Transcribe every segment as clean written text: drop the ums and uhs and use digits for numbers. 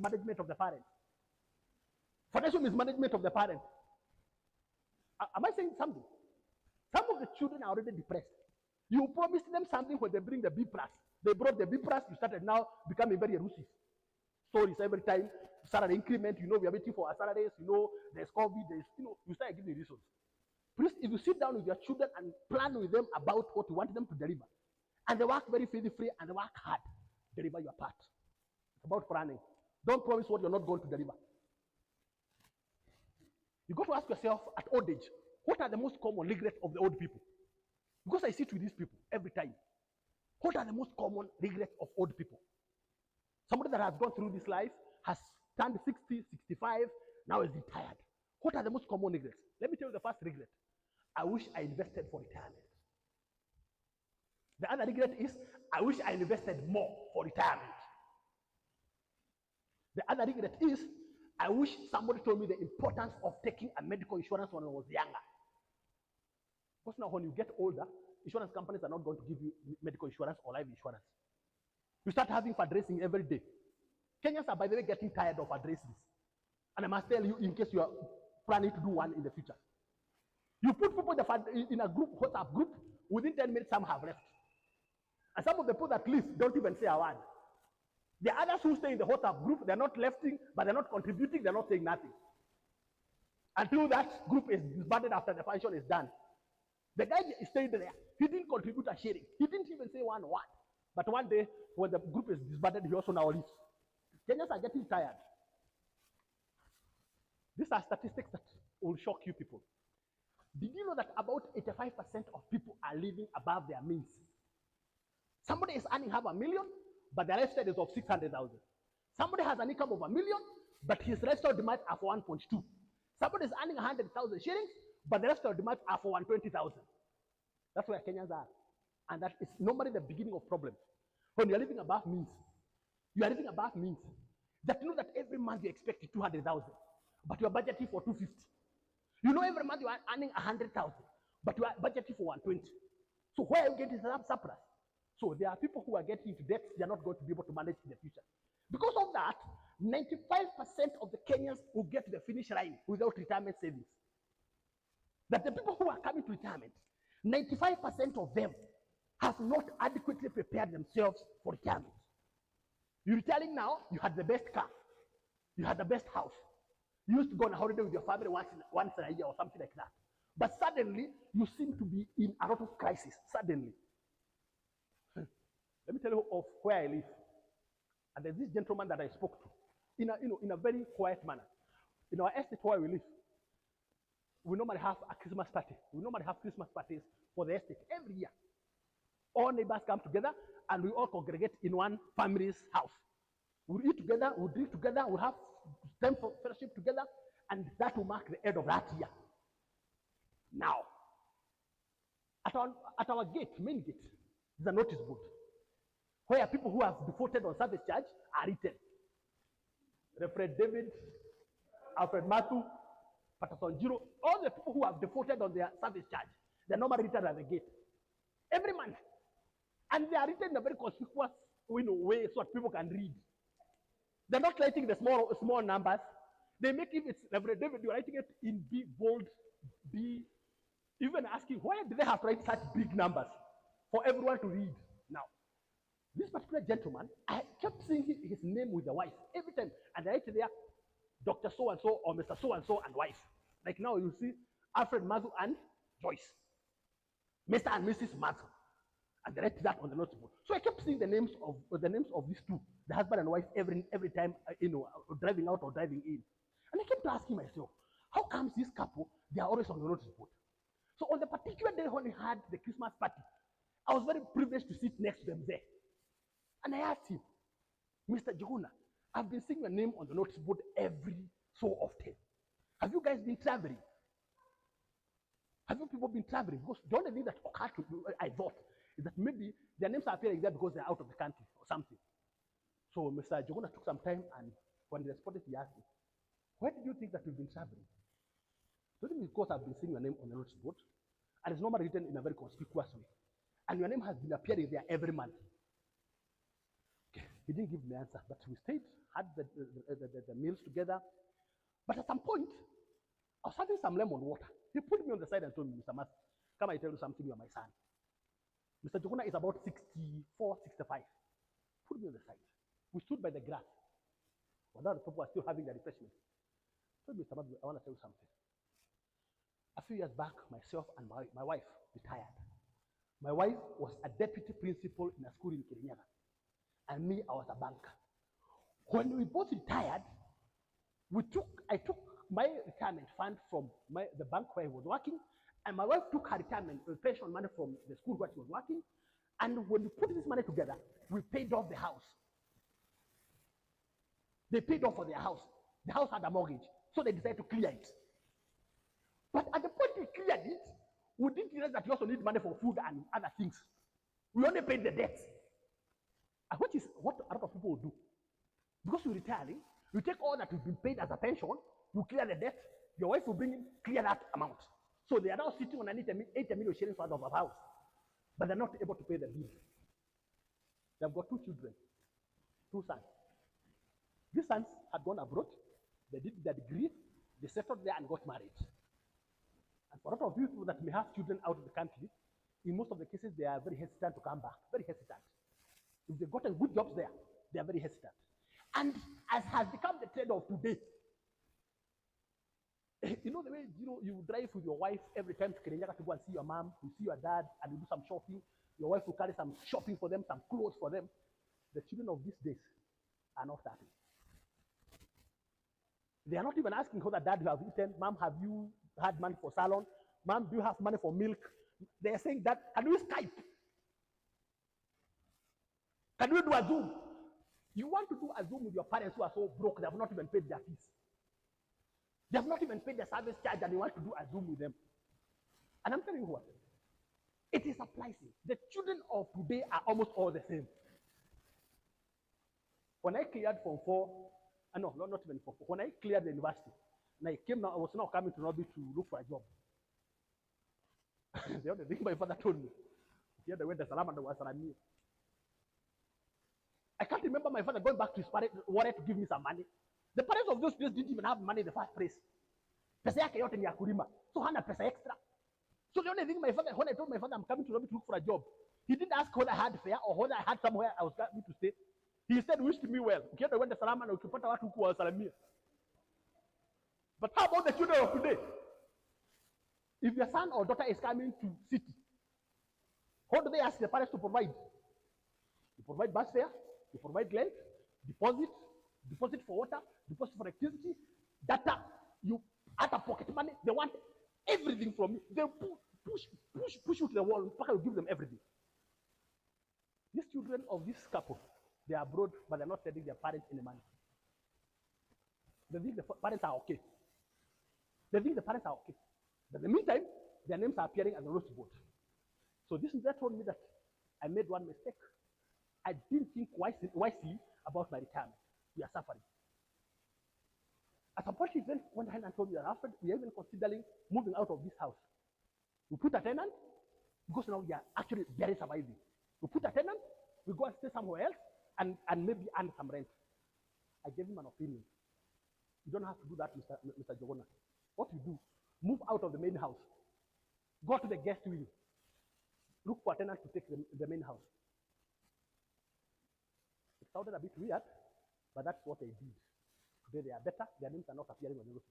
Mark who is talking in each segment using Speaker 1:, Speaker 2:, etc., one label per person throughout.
Speaker 1: mismanagement of the parent. Financial mismanagement of the parent. Am I saying something? Some of the children are already depressed. You promised them something when they bring the B plus. They brought the B plus, you started now becoming very elusive. Stories every time, salary increment, we are waiting for our salaries, there's COVID, you start giving reasons. Please, if you sit down with your children and plan with them about what you want them to deliver, and they work very faithfully and they work hard, deliver your part. It's about planning. Don't promise what you're not going to deliver. You got to ask yourself at old age, what are the most common regrets of the old people? Because I sit with these people every time. What are the most common regrets of old people? Somebody that has gone through this life, has turned 60, 65, now is retired. What are the most common regrets? Let me tell you the first regret. I wish I invested for retirement. The other regret is, I wish I invested more for retirement. The other regret is, I wish somebody told me the importance of taking a medical insurance when I was younger. Because now when you get older, insurance companies are not going to give you medical insurance or life insurance. You start having fundraising every day. Kenyans are, by the way, getting tired of fundraising. And I must tell you, in case you are planning to do one in the future. You put people in a group, WhatsApp group, within 10 minutes, some have left. And some of the people that leave don't even say a word. The others who stay in the WhatsApp group, they're not lefting, but they're not contributing, they're not saying nothing. Until that group is disbanded after the function is done. The guy stayed there. He didn't contribute a sharing. He didn't even say one word. But one day, when the group is disbanded, he also now leaves. Kenyans are getting tired. These are statistics that will shock you people. Did you know that about 85% of people are living above their means? Somebody is earning half a million, but their lifestyle is of 600,000. Somebody has an income of $1 million, but his lifestyle demands are for 1.2. Somebody is earning 100,000 shillings, but the lifestyle demands are for 120,000. That's where Kenyans are. And that is normally the beginning of problems. When you're living above means, you are living above means. That you know that every month you expect 200,000, but you are budgeting for 250. You know every month you are earning 100,000, but you are budgeting for 120. So where are you getting some surplus? So there are people who are getting into debt they are not going to be able to manage in the future. Because of that, 95% of the Kenyans will get to the finish line without retirement savings. That the people who are coming to retirement, 95% of them have not adequately prepared themselves for retirement. You're retiring now, you had the best car, you had the best house, you used to go on a holiday with your family once in a year or something like that. But suddenly, you seem to be in a lot of crisis. Suddenly. Let me tell you of where I live. And there's this gentleman that I spoke to in a very quiet manner. In our estate where we live, we normally have a Christmas party. We normally have Christmas parties for the estate every year. All neighbors come together and we all congregate in one family's house. We'll eat together, we'll drink together, we'll have time for fellowship together, and that will mark the end of that year. Now, at our gate, main gate, is a notice board where people who have defaulted on service charge are written. Reverend David, Alfred Matthew, Patterson Jiro, all the people who have defaulted on their service charge, they're normally written at the gate every month. And they are written in a very conspicuous way so that people can read. They're not writing the small numbers. They make it, it's Reverend David, you're writing it in big, bold, B. Even asking, why did they have to write such big numbers for everyone to read? Now, this particular gentleman, I kept seeing his name with the wife every time. And I write there, Dr. So-and-so or Mr. So-and-so and wife. Like now you see Alfred Matthew and Joyce. Mr. and Mrs. Matthew. And they write that on the notebook. So I kept seeing the names of these two, the husband and wife, every time driving out or driving in. And I kept asking myself, how comes this couple they are always on the notice board? So on the particular day when we had the Christmas party, I was very privileged to sit next to them there. And I asked him, Mr. Jehuna, I've been seeing your name on the notice board every so often. Have you guys been traveling? Have you people been traveling? Because the only thing that occurred to me, I thought, is that maybe their names are appearing there because they're out of the country or something. So Mr. Jehuna took some time, and when he responded, he asked me, why did you think that we've been traveling? So it because I've been seeing your name on the notice board, and it's normally written in a very conspicuous way. And your name has been appearing there every month. Okay. He didn't give me an answer, but we stayed, had the meals together. But at some point, I was having some lemon water. He put me on the side and told me, Mr. Mas, come I tell you something, you are my son. Mr. Jogona is about 64, 65. Put me on the side. We stood by the grass. Although the people were still having their refreshment. I told Mr. Mas, I want to tell you something. A few years back, myself and my wife retired. My wife was a deputy principal in a school in Kirinyaga. And me, I was a banker. When we both retired, I took my retirement fund from the bank where I was working, and my wife took her retirement pension money from the school where she was working. And when we put this money together, we paid off the house. They paid off for their house. The house had a mortgage, so they decided to clear it. But at the point we cleared it, we didn't realize that we also need money for food and other things. We only paid the debt. And which is what a lot of people will do. Because you're retiring, you take all that you've been paid as a pension, you clear the debt, your wife will bring in, clear that amount. So they are now sitting on an 80 million shillings worth of a house, but they're not able to pay the bill. They've got 2 children, 2 sons. These sons had gone abroad, they did their degree, they settled there and got married. And for a lot of you that may have children out of the country, in most of the cases, they are very hesitant to come back, very hesitant. If they've gotten good jobs there, they are very hesitant. And as has become the trend of today, you know the way you drive with your wife every time to Kirinyaga to go and see your mom, you see your dad, and you do some shopping. Your wife will carry some shopping for them, some clothes for them. The children of these days are not that. They are not even asking whether dad you have eaten, mom, have you had money for salon, mom, do you have money for milk? They are saying that, can we Skype? Can we do a Zoom? You want to do a Zoom with your parents who are so broke, they have not even paid their fees. They have not even paid the service charge, and you want to do a Zoom with them. And I'm telling you what, it is surprising. The children of today are almost all the same. When I cleared Form 4, no, not even Form 4, when I cleared the university, and I was now coming to Nairobi to look for a job. The other thing my father told me, he had the way the salam and the wasalami. I can't remember my father going back to his parents, wanted to give me some money. The parents of those days didn't even have money in the first place. Pesa yake yote ni ya kulima. So hana pesa extra. So the only thing my father, when I told my father I'm coming to Nairobi to look for a job, he didn't ask whether I had fare or whether I had somewhere I was going to stay. He said, wished me well. Ukienda wenda salama na ukipata watu huku wasalamia. But how about the children of today? If your son or daughter is coming to city, how do they ask the parents to provide? You provide bus fare, you provide rent, deposit for water, deposit for electricity, data, you add a pocket money. They want everything from you. They push you to the wall. You give them everything. These children of this couple, they are abroad, but they're not sending their parents any money. They think the parents are okay. They think the parents are okay. But in the meantime, their names are appearing as a roast board. So this told me that I made one mistake. I didn't think wisely about my retirement. We are suffering. At some point, he then went ahead and told me that after we are even considering moving out of this house. We put a tenant, because now we are actually barely surviving. We put a tenant, we go and stay somewhere else, and maybe earn some rent. I gave him an opinion. You don't have to do that, Mr. Jogona. What you do, move out of the main house. Go to the guest wing. Look for a tenant to take the main house. It sounded a bit weird, but that's what they did. Today they are better. Their names are not appearing on the road.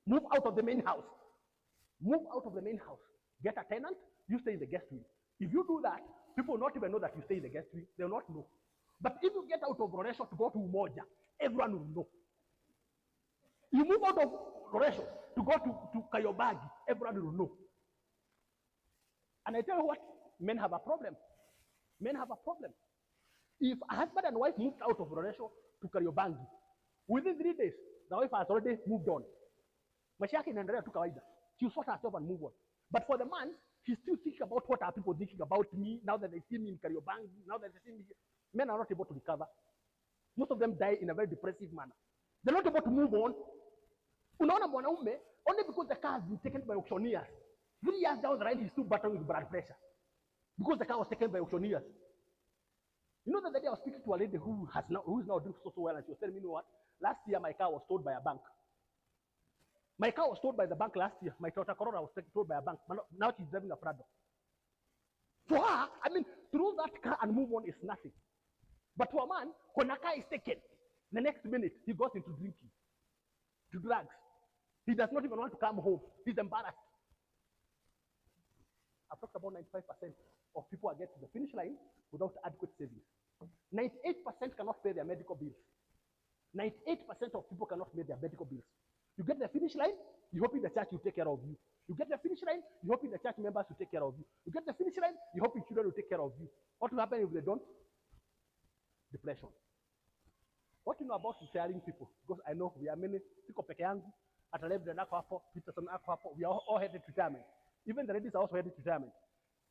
Speaker 1: Move out of the main house. Move out of the main house. Get a tenant, you stay in the guest wing. If you do that, people will not even know that you stay in the guest wing. They will not know. But if you get out of Roresho to go to Umoja, everyone will know. You move out of Roresho to go to Kayobagi, everyone will know. And I tell you what, men have a problem. Men have a problem. If a husband and wife moved out of Roresho to Kariobangi, within 3 days, the wife has already moved on. Maisha yake inaendelea tu kawaida. She'll sort herself and move on. But for the man, he's still thinking about what are people thinking about me now that they see me in Kariobangi, now that they see me. Men are not able to recover. Most of them die in a very depressive manner. They're not able to move on. Unaona mwanaume, only because the car has been taken by auctioneers. 3 years down the line, he's still battling with blood pressure. Because the car was taken by auctioneers. You know that the day I was speaking to a lady who is now doing so well, and she was telling me, you know what? Last year my car was towed by a bank. My car was towed by the bank last year. My Toyota Corolla was towed by a bank. Now she's driving a Prado. For her, I mean, to lose that car and move on is nothing. But to a man, when a car is taken, the next minute he goes into drinking, to drugs. He does not even want to come home. He's embarrassed. I've talked about 95% of people are getting to the finish line without adequate savings. 98% cannot pay their medical bills. 98% of people cannot pay their medical bills. You get the finish line, you hoping the church will take care of you. You get the finish line, you hoping the church members will take care of you. You get the finish line, you hoping children will take care of you. What will happen if they don't? Depression. What you know about retiring people? Because I know we are many people peke yangu, at Reverend ako hapo, Peterson ako hapo, we are all headed to retirement. Even the ladies are also headed to retirement.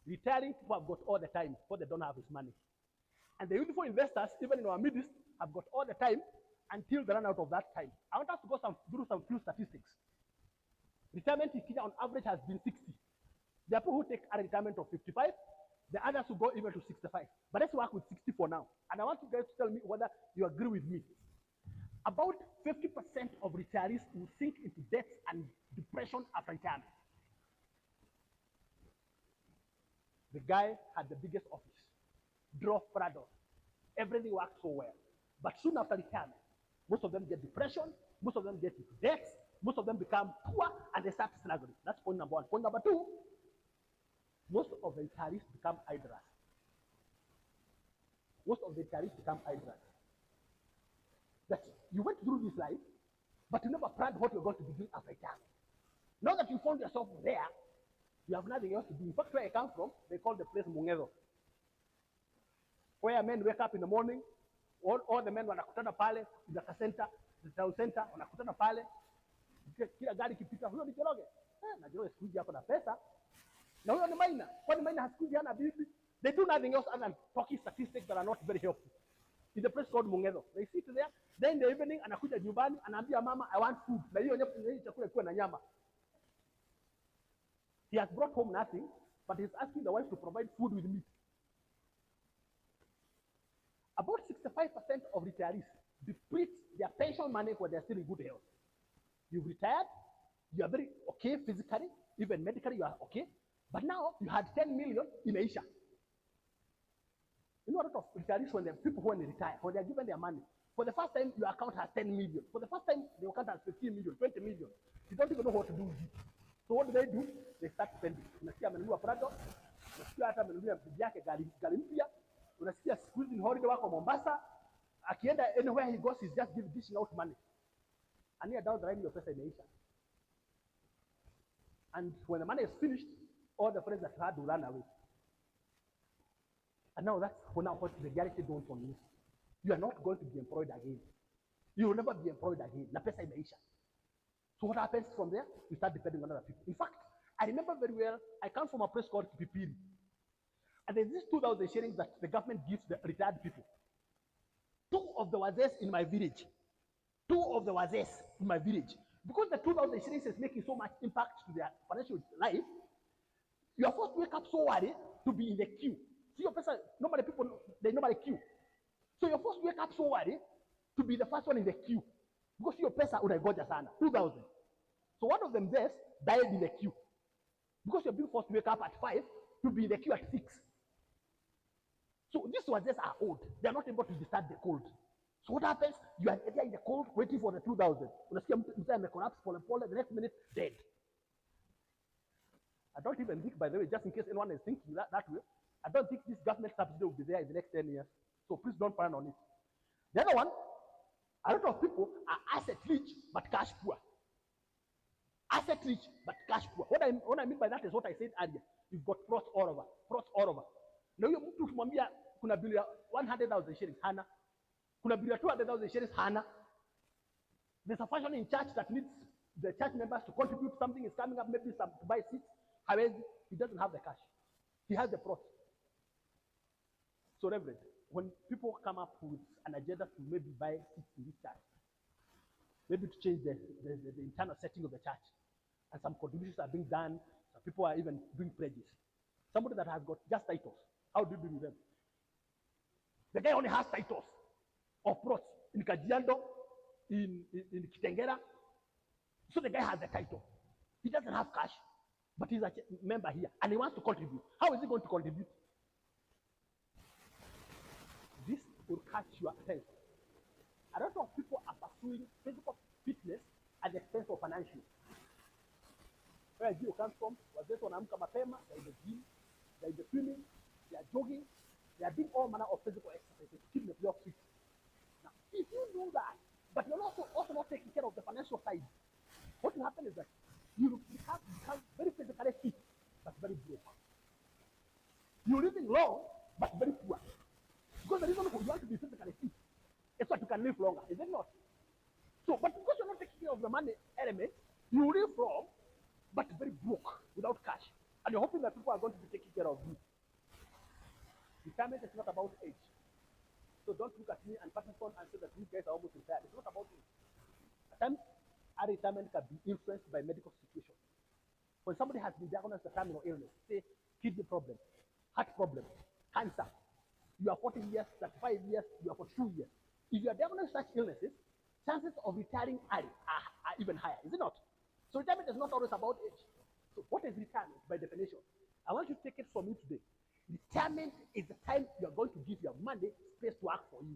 Speaker 1: Retiring people have got all the time. What they don't have is money. And the youthful investors, even in our midst, have got all the time until they run out of that time. I want us to go through some few statistics. Retirement in Kenya on average has been 60. There are people who take a retirement of 55, the others who go even to 65. But let's work with 60 for now. And I want you guys to tell me whether you agree with me. About 50% of retirees will sink into debt and depression after retirement. The guy had the biggest office, drove Prado, everything worked so well. But soon after retirement, most of them get depression, most of them get into debt, most of them become poor, and they start struggling. That's point number one. Point number two, most of the retirees become idlers. Most of the retirees become idlers. That you went through this life, but you never planned what you're going to be doing after retirement. Now that you found yourself there, you have nothing else to do. In fact, where I come from, they call the place Mungedo. Where men wake up in the morning, all the men wanakutana pale, in the center, the town center, wanakutana pale. Kila gari kipita, huyo ni Njoroge. Na Njoroge siku hizi hapo na pesa. Na huyo ni Maina. Kwani Maina siku hizi hana bibi? They do nothing else other than talking statistics that are not very helpful. In the place called Mungedo. They sit there, then in the evening, anakuja nyumbani, anaambia mama, I want food. Na hiyo chakula ikuwe na nyama. He has brought home nothing, but he's asking the wife to provide food with meat. About 65% of retirees deplete their pension money when they're still in good health. You've retired, you are very okay physically, even medically you are okay, but now you had 10 million in Asia. You know, a lot of retirees, when they retire, when they are given their money, for the first time your account has 10 million. For the first time the account has 15 million, 20 million. You don't even know what to do with it. So what do? They start spending. Unasikia amenunua Prado, unasikia hata amenunua bibi yake gari mpya, unasikia siku hizi holiday wako Mombasa, akienda anywhere he goes he's just dishing out money. And here down the line your pesa imeisha. And when the money is finished, all the friends that you had will run away. And now that's for now what the reality dawns on you. You are not going to be employed again. You will never be employed again. Na pesa imeisha. So what happens from there? You start depending on other people. In fact, I remember very well, I come from a place called Kipipiri. And there's this 2,000 shillings that the government gives the retired people. Two of the wazes in my village. Because the 2,000 shillings is making so much impact to their financial life, you are forced to wake up so early to be in the queue. See your person, normally people, they normally queue. So you're forced to wake up so early to be the first one in the queue. Because your pesa unaigoja sana, 2,000. So one of them there died in the queue. Because you're being forced to wake up at 5 to be in the queue at 6. So these ones are old. They're not able to withstand the cold. So what happens? You are there in the cold waiting for the 2,000. Unasikia mtu amecollapse pole pole, the next minute dead. I don't even think, by the way, just in case anyone is thinking that way, I don't think this government subsidy will be there in the next 10 years. So please don't plan on it. The other one, a lot of people are asset rich but cash poor. Asset rich but cash poor. What I mean by that is what I said earlier. You've got plots all over. Now you mtu kumwambia kuna bill ya 100,000 shillings hana. Kuna bill ya 200,000 shillings hana. There's a function in church that needs the church members to contribute. Something is coming up, maybe some to buy seats. However, he doesn't have the cash. He has the plot. So Reverend, when people come up with an agenda to maybe buy seats in this church, maybe to change the internal setting of the church, and some contributions are being done, some people are even doing pledges. Somebody that has got just titles, how do you deal with them? The guy only has titles of plots in Kajiado, in Kitengela. So the guy has the title. He doesn't have cash, but he's a member here and he wants to contribute. How is he going to contribute? This will catch your attention. A lot of people are pursuing physical fitness at the expense of financial. Where Gio comes from, wazetu wanaamka mapema, they're in the gym, they're in the swimming, they are jogging, they are doing all manner of physical exercises to keep themselves fit. Now, if you do that, but you're also not taking care of the financial side, what will happen is that you have become very physically fit, but very broke. You're living long, but very poor. Because the reason for you want to be physically fit is so that you can live longer, is it not? So, but because you're not taking care of the money element, you live long, but very broke, without cash. And you're hoping that people are going to be taking care of you. Retirement is not about age. So don't look at me and Patterson and say that you guys are almost retired. It's not about age. At times, our retirement can be influenced by medical situations. When somebody has been diagnosed with a terminal illness, say kidney problem, heart problem, cancer, you are 40 years, 35 years, you are 42 years. If you are diagnosed with such illnesses, chances of retiring early are even higher, is it not? So retirement is not always about age. So what is retirement by definition? I want you to take it from me today. Retirement is the time you are going to give your money space to work for you.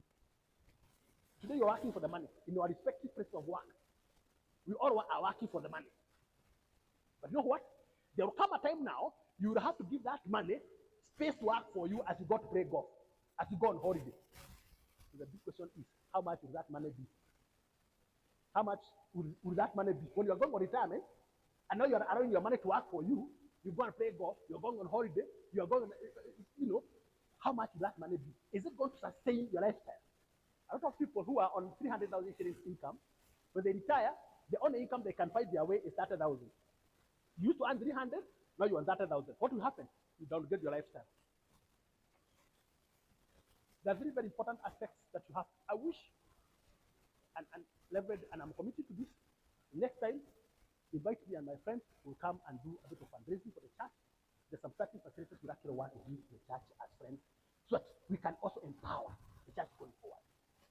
Speaker 1: Today you're working for the money in your respective place of work. We all are working for the money. But you know what? There will come a time now you will have to give that money space to work for you as you go to play golf, as you go on holiday. So the big question is, how much will that money be? How much will that money be? When you're going on retirement, and now you're allowing your money to work for you, you go and play golf, you're going on holiday, you're going on, how much will that money be? Is it going to sustain your lifestyle? A lot of people who are on 300,000 shillings income, when they retire, the only income they can find their way is 30,000. You used to earn 300, now you earn 30,000. What will happen? You don't get your lifestyle. There are very, very important aspects that you have. I wish and leverage, and I'm committed to this. Next time, invite me and my friends will come and do a bit of fundraising for the church. There's some certain facilities we actually want to give to the church as friends, so that we can also empower the church going forward.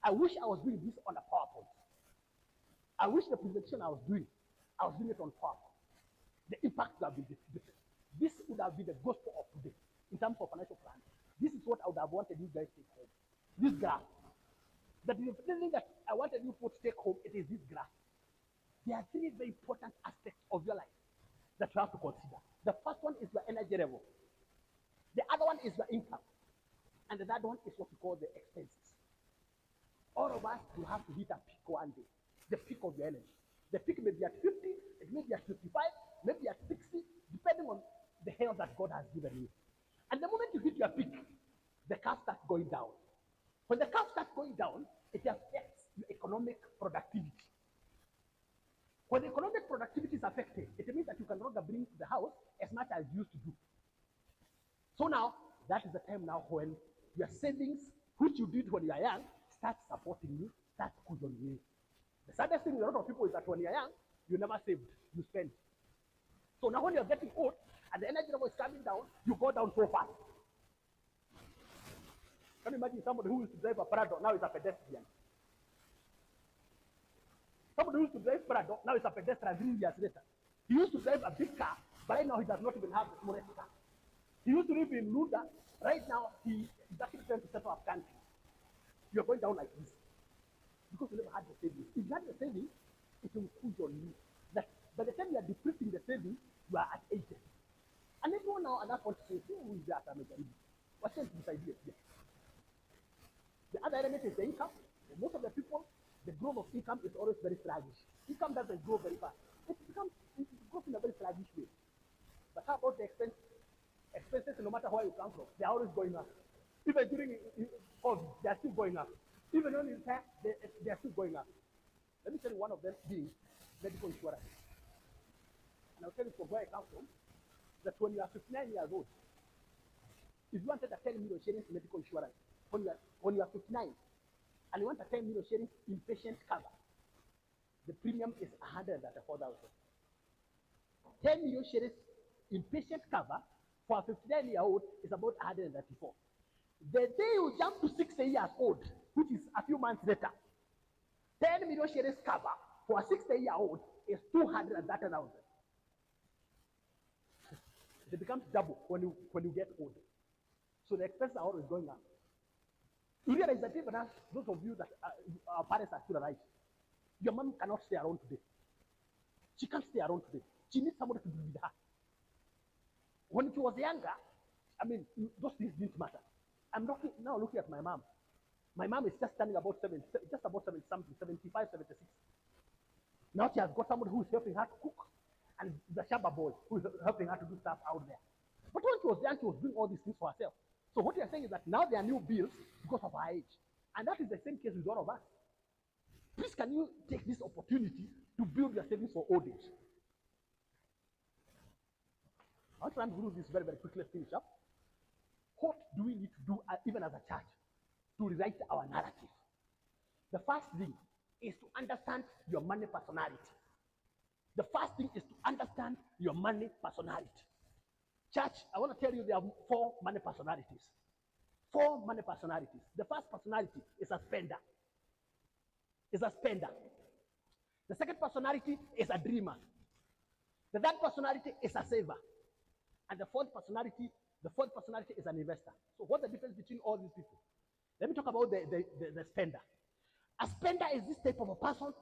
Speaker 1: I wish I was doing this on a PowerPoint. I wish the presentation I was doing it on PowerPoint. The impact would have been different. This would have been the gospel of today in terms of financial planning. This is what I would have wanted you guys to take home. This graph. That is the thing that I wanted you to take home, it is this graph. There are three very important aspects of your life that you have to consider. The first one is your energy level. The other one is your income. And the third one is what we call the expenses. All of us will have to hit a peak one day, the peak of your energy. The peak may be at 50, it may be at 55, maybe at 60, depending on the health that God has given you. And the moment you hit your peak, the curve starts going down. When the curve starts going down, it affects your economic productivity. When the economic productivity is affected, it means that you can no longer bring to the house as much as you used to do. So now, that is the time now when your savings, which you did when you are young, start supporting you, start cushioning you. The saddest thing with a lot of people is that when you're young, you never saved, you spend. So now when you're getting old, and the energy level is coming down, you go down so fast. Can you imagine somebody who used to drive a Prado, now is a pedestrian? Somebody who used to drive Prado, now is a pedestrian 3 years later. He used to drive a big car, but right now he does not even have the smallest car. He used to live in Luda, right now he is actually trying to settle up country. You're going down like this. Because you never had the savings. If you had the savings, it will push on you. That by the time you are depleting the savings, you are at 80. And everyone now at that point says, who is that? What's this idea? Yeah. The other element is the income. For most of the people, the growth of income is always very sluggish. Income doesn't grow very fast. It grows in a very sluggish way. But how about the expenses? Expenses, no matter where you come from, they are always going up. Even during COVID, they are still going up. Even when in fact, they are still going up. Let me tell you one of them being medical insurance. And I'll tell you from where I come from, that when you are 59 years old, if you wanted a 10 million shillings medical insurance, when you are 59, and you want a 10 million shillings inpatient cover, the premium is 134,000. 10 million shillings inpatient cover for a 59-year-old is about 134. The day you jump to 60 years old, which is a few months later, 10 million shares cover for a 60-year-old is 230,000. It becomes double when you get old. So the expenses are always going up. You realize that even as those of you that our parents are still alive, your mom cannot stay around today. She can't stay around today. She needs somebody to be with her. When she was younger, I mean, those things didn't matter. I'm now looking at my mom. My mom is just standing about 70, just about 70 something, 75, 76. Now she has got somebody who is helping her to cook, and the shaba boy who is helping her to do stuff out there. But when she was young, she was doing all these things for herself. So what you're saying is that now there are new bills because of her age. And that is the same case with all of us. Please, can you take this opportunity to build your savings for old age? I'll try and do this very, very quickly. Let's finish up. What do we need to do, even as a church, to rewrite our narrative? The first thing is to understand your money personality. The first thing is to understand your money personality. Church, I want to tell you there are 4 money personalities. 4 money personalities. The first personality is a spender. Is a spender. The second personality is a dreamer. The third personality is a saver. And the fourth personality is an investor. So what's the difference between all these people? Let me talk about the spender. A spender is this type of a person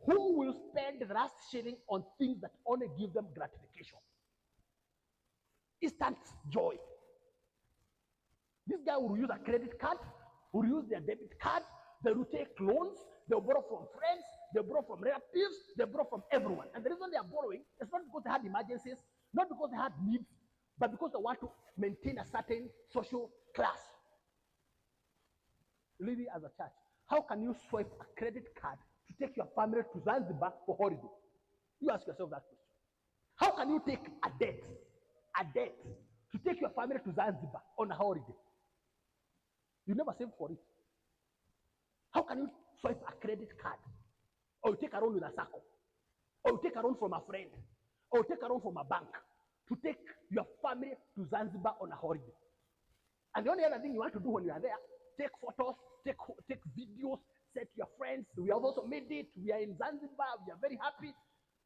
Speaker 1: who will spend the last shilling on things that only give them gratification. Instant joy. This guy will use a credit card, will use their debit card, they will take loans, they'll borrow from friends, they'll borrow from relatives, they'll borrow from everyone. And the reason they are borrowing is not because they had emergencies, not because they had needs, but because they want to maintain a certain social class. Really, as a church, how can you swipe a credit card to take your family to Zanzibar for holiday? You ask yourself that question. How can you take a debt to take your family to Zanzibar on a holiday? You never saved for it. How can you swipe a credit card, or you take a loan with a circle, or you take a loan from a friend, or you take a loan from a bank to take your family to Zanzibar on a holiday? And the only other thing you want to do when you are there, take photos, take videos, say to your friends, we have also made it, we are in Zanzibar, we are very happy.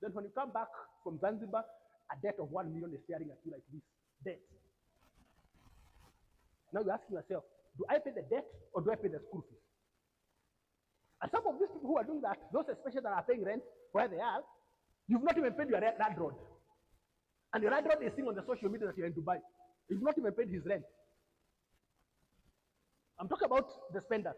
Speaker 1: Then when you come back from Zanzibar, a debt of 1 million is staring at you like this. Debt. Now you're asking yourself, do I pay the debt or do I pay the school fees? And some of these people who are doing that, those especially that are paying rent where they are, you've not even paid your landlord. And your landlord is seeing on the social media that you're in Dubai. You've not even paid his rent. I'm talking about the spenders.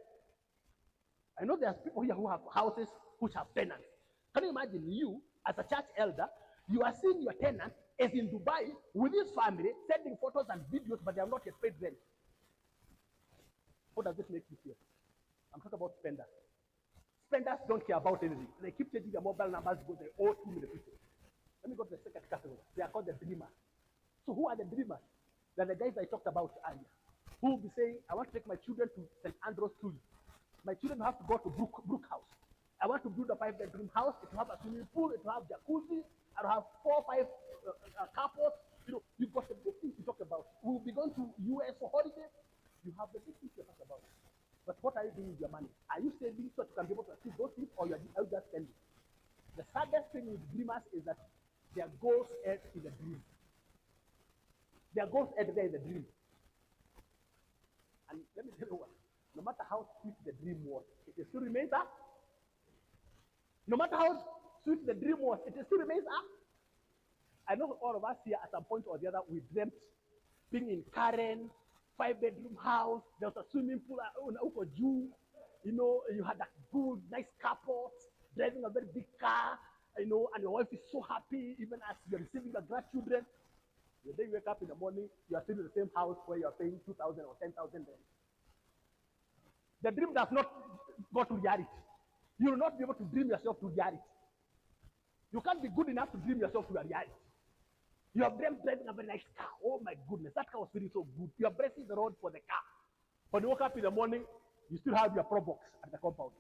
Speaker 1: I know there's people here who have houses which have tenants. Can you imagine you, as a church elder, you are seeing your tenant is in Dubai with his family, sending photos and videos, but they have not yet paid rent. What does this make you feel? I'm talking about spenders. Spenders don't care about anything. They keep changing their mobile numbers because they owe too many people. Let me go to the second category. They are called the dreamers. So who are the dreamers? They're the guys I talked about earlier, who will be saying, I want to take my children to St. Andrew's School. My children have to go to Brook House. I want to build a 5-bedroom house. It will have a swimming pool. It will have jacuzzi. I will have 4 or 5 carports. You know, you've got the big things to talk about. We'll be going to US for holiday. You have the big things to talk about. But what are you doing with your money? Are you saving so you can be able to achieve those things, or are you just spending? The saddest thing with dreamers is that their goals end in the dream. Their goals end there in the dream. And let me tell you what, no matter how sweet the dream was, it still remains up. No matter how sweet the dream was, it still remains up. I know all of us here at some point or the other, we dreamt being in Karen, 5-bedroom house, there was a swimming pool, you know, you had a good, nice carport, driving a very big car, you know, and your wife is so happy, even as you're receiving your grandchildren. The day you wake up in the morning, you are still in the same house where you are paying 2,000 or 10,000 rent. The dream does not go to reality. You will not be able to dream yourself to reality. You can't be good enough to dream yourself to a reality. You have dreamt driving a very nice car. Oh my goodness, that car was feeling so good. You are bracing the road for the car. When you woke up in the morning, you still have your Pro Box at the compound.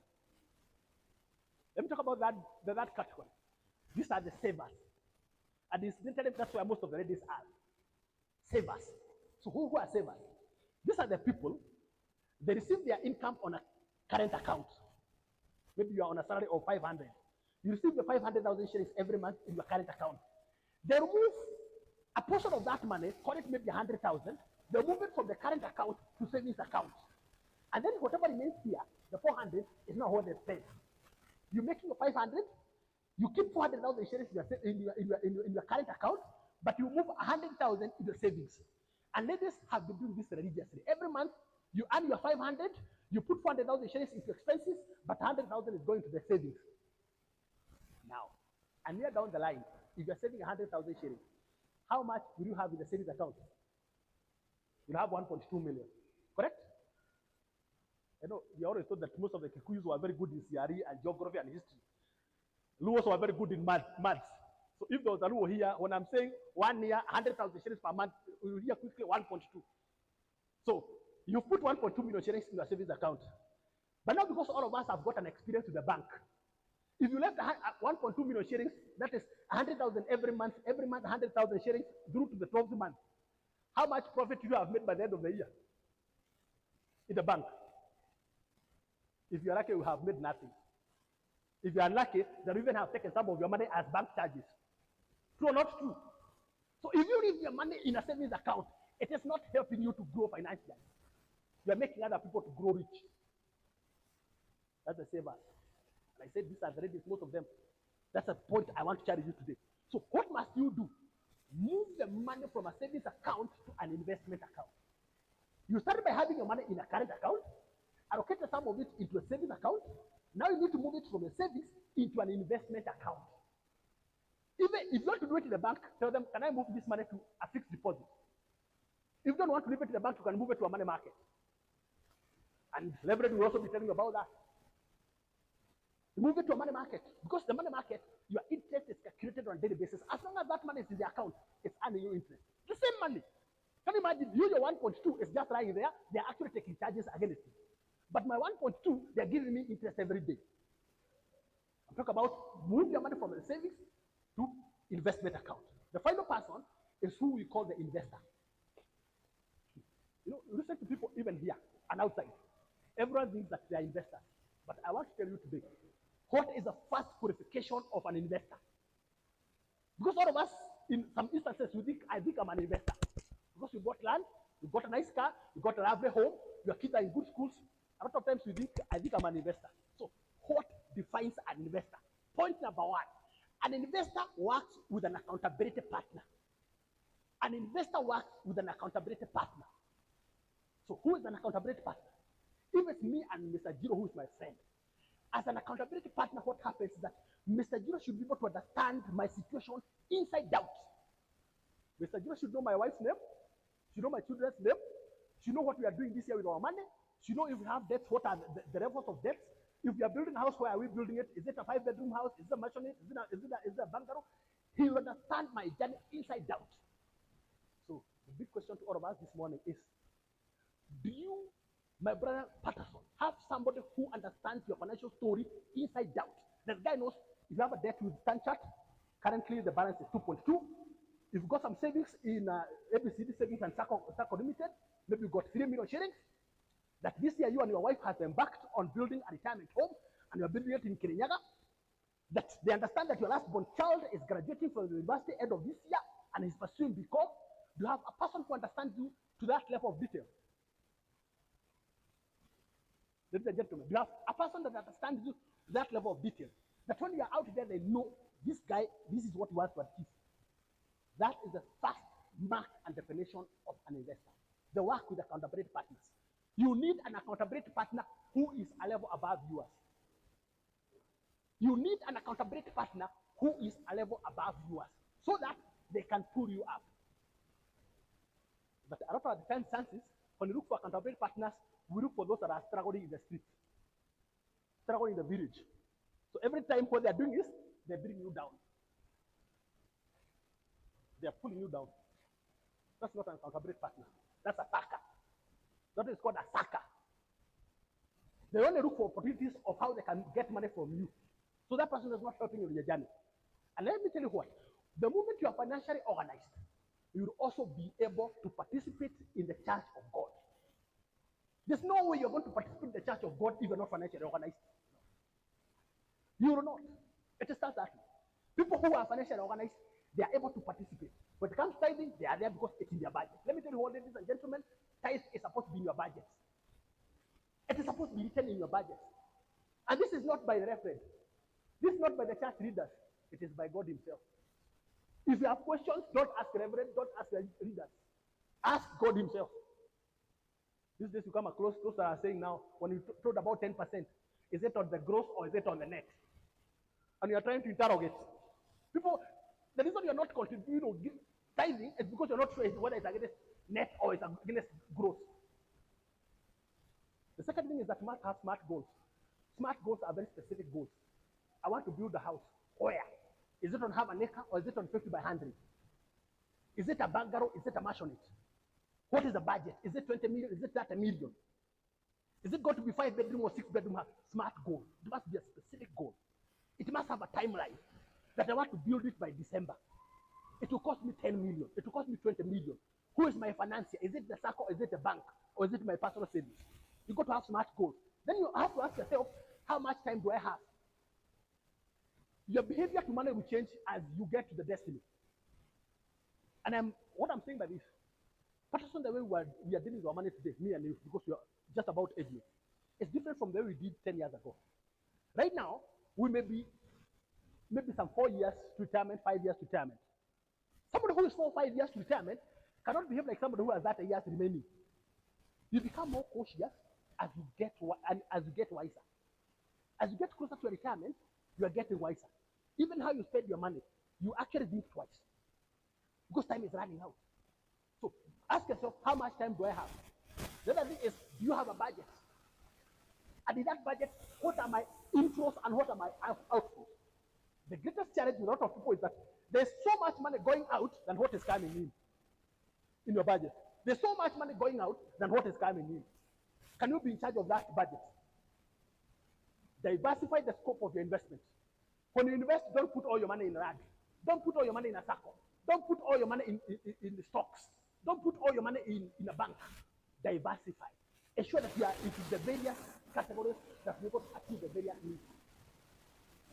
Speaker 1: Let me talk about that category. These are the savers. And incidentally, that's where most of the ladies are. Savers. So who are savers? These are the people, they receive their income on a current account. Maybe you are on a salary of 500. You receive the 500,000 shillings every month in your current account. They remove a portion of that money, call it maybe 100,000. They move it from the current account to savings account. And then whatever remains here, the 400 is not what they spend. You're making your 500, you keep 400,000 shillings in your current account, but you move 100,000 into savings. And ladies have been doing this religiously. Every month, you earn your 500, you put 400,000 shillings into expenses, but 100,000 is going to the savings. Now, and near down the line, if you're saving 100,000 shillings, how much will you have in the savings account? You'll have 1.2 million, correct? I know we always thought that most of the Kikuyus were very good in CRE and geography and history. Luos were very good in maths. So if there was a Luo here, when I'm saying 1 year, 100,000 shillings per month, we will hear quickly 1.2. So you put 1.2 million shillings in your savings account. But now because all of us have got an experience with the bank, if you left 1.2 million shillings, that is 100,000 every month 100,000 shillings through to the 12th month. How much profit you have made by the end of the year in the bank? If you're lucky, you have made nothing. If you're unlucky, they even have taken some of your money as bank charges. True or not true? So if you leave your money in a savings account, it is not helping you to grow financially. You are making other people to grow rich. That's the savers. And I said these are the ladies, most of them. That's a point I want to share with you today. So what must you do? Move the money from a savings account to an investment account. You started by having your money in a current account, allocated some of it into a savings account. Now you need to move it from a savings into an investment account. Even if you want to do it in the bank, tell them, can I move this money to a fixed deposit? If you don't want to leave it in the bank, you can move it to a money market. And leverage will also be telling you about that. Move it to a money market. Because the money market, your interest is calculated on a daily basis. As long as that money is in the account, it's earning you interest. The same money. Can you imagine? Your 1.2 is just lying there. They're actually taking charges against it. But my 1.2, they're giving me interest every day. I'm talking about move your money from the savings to investment account. The final person is who we call the investor. You know, listen to people even here and outside. Everyone thinks that they are investors. But I want to tell you today, what is the first qualification of an investor? Because all of us, in some instances, I think I'm an investor. Because you bought land, you got a nice car, you got a lovely home, your kids are in good schools. A lot of times I think I'm an investor. So what defines an investor? Point number one, an investor works with an accountability partner. An investor works with an accountability partner. So who is an accountability partner? If it's me and Mr. Jiro, who is my friend, as an accountability partner, what happens is that Mr. Jiro should be able to understand my situation inside out. Mr. Jiro should know my wife's name, should know my children's name, should know what we are doing this year with our money, should know if we have debts, what are the levels of debts. If we are building a house, where are we building it? Is it a 5-bedroom house? Is it a mansion? Is it a bungalow? He will understand my journey inside out. So the big question to all of us this morning is, do you, my brother Patterson, have somebody who understands your financial story inside out? The guy knows if you have a debt with StanChart, currently the balance is 2.2. If you've got some savings in ABCD Savings and Sacco Limited, maybe you've got 3 million shillings, that this year you and your wife have embarked on building a retirement home, and you're building it in Kirinyaga, that they understand that your last born child is graduating from the university end of this year and is pursuing BCom. Do you have a person who understands you to that level of detail? Ladies and gentlemen, do you have a person that understands you to that level of detail? That when you are out there, they know this guy, this is what he wants to achieve. That is the first mark and definition of an investor. They work with accountability partners. You need an accountability partner who is a level above yours. You need an accountability partner who is a level above yours so that they can pull you up. But a lot of the chances, when you look for accountability partners, we look for those that are struggling in the street, struggling in the village. So every time what they are doing is they bring you down. They are pulling you down. That's not an accountability partner. That's a sucker. That is called a sucker. They only look for opportunities of how they can get money from you. So that person is not helping you in your journey. And let me tell you what, the moment you are financially organized, you will also be able to participate in the church of God. There's no way you're going to participate in the church of God if you're not financially organized. You will not. It starts that way. People who are financially organized, they are able to participate. When it comes to tithing, they are there because it's in their budget. Let me tell you what, ladies and gentlemen, tithe is supposed to be in your budget. It is supposed to be written in your budget. And this is not by the reverend. This is not by the church leaders. It is by God himself. If you have questions, don't ask the reverend, don't ask the leaders. Ask God himself. These days you come across those that are saying now, when you told about 10%, is it on the gross or is it on the net? And you are trying to interrogate. People, the reason you're not contributing, tithing is because you're not sure whether it's against net or it's against gross. The second thing is that you must have smart goals. Smart goals are very specific goals. I want to build a house. Where? Is it on half an acre or is it on 50 by 100? Is it a bungalow? Is it a mansionette? What is the budget? Is it 20 million? Is it 30 million? Is it going to be 5-bedroom or 6-bedroom house? Smart goal. It must be a specific goal. It must have a timeline that I want to build it by December. It will cost me 10 million. It will cost me 20 million. Who is my financier? Is it the circle? Is it the bank? Or is it my personal savings? You've got to have smart goals. Then you have to ask yourself, how much time do I have? Your behavior to money will change as you get to the destiny. And what I'm saying by this, Patterson, the way we are dealing with our money today, me and you, because we are just about age, it's different from the way we did 10 years ago. Right now, we may be maybe some 4 years to retirement, 5 years to retirement. Somebody who is 4 or 5 years to retirement cannot behave like somebody who has 30 years remaining. You become more cautious as you get wiser. As you get closer to retirement, you are getting wiser. Even how you spend your money, you actually think twice because time is running out. So ask yourself, how much time do I have? The other thing is, do you have a budget? And in that budget, what are my inflows and what are my outflows? The greatest challenge with a lot of people is that there's so much money going out than what is coming in your budget. There's so much money going out than what is coming in. Can you be in charge of that budget? Diversify the scope of your investment. When you invest, don't put all your money in a rag. Don't put all your money in a circle. Don't put all your money in the stocks. Don't put all your money in a bank. Diversify. Ensure that you are into the various categories that you're able to achieve the various needs.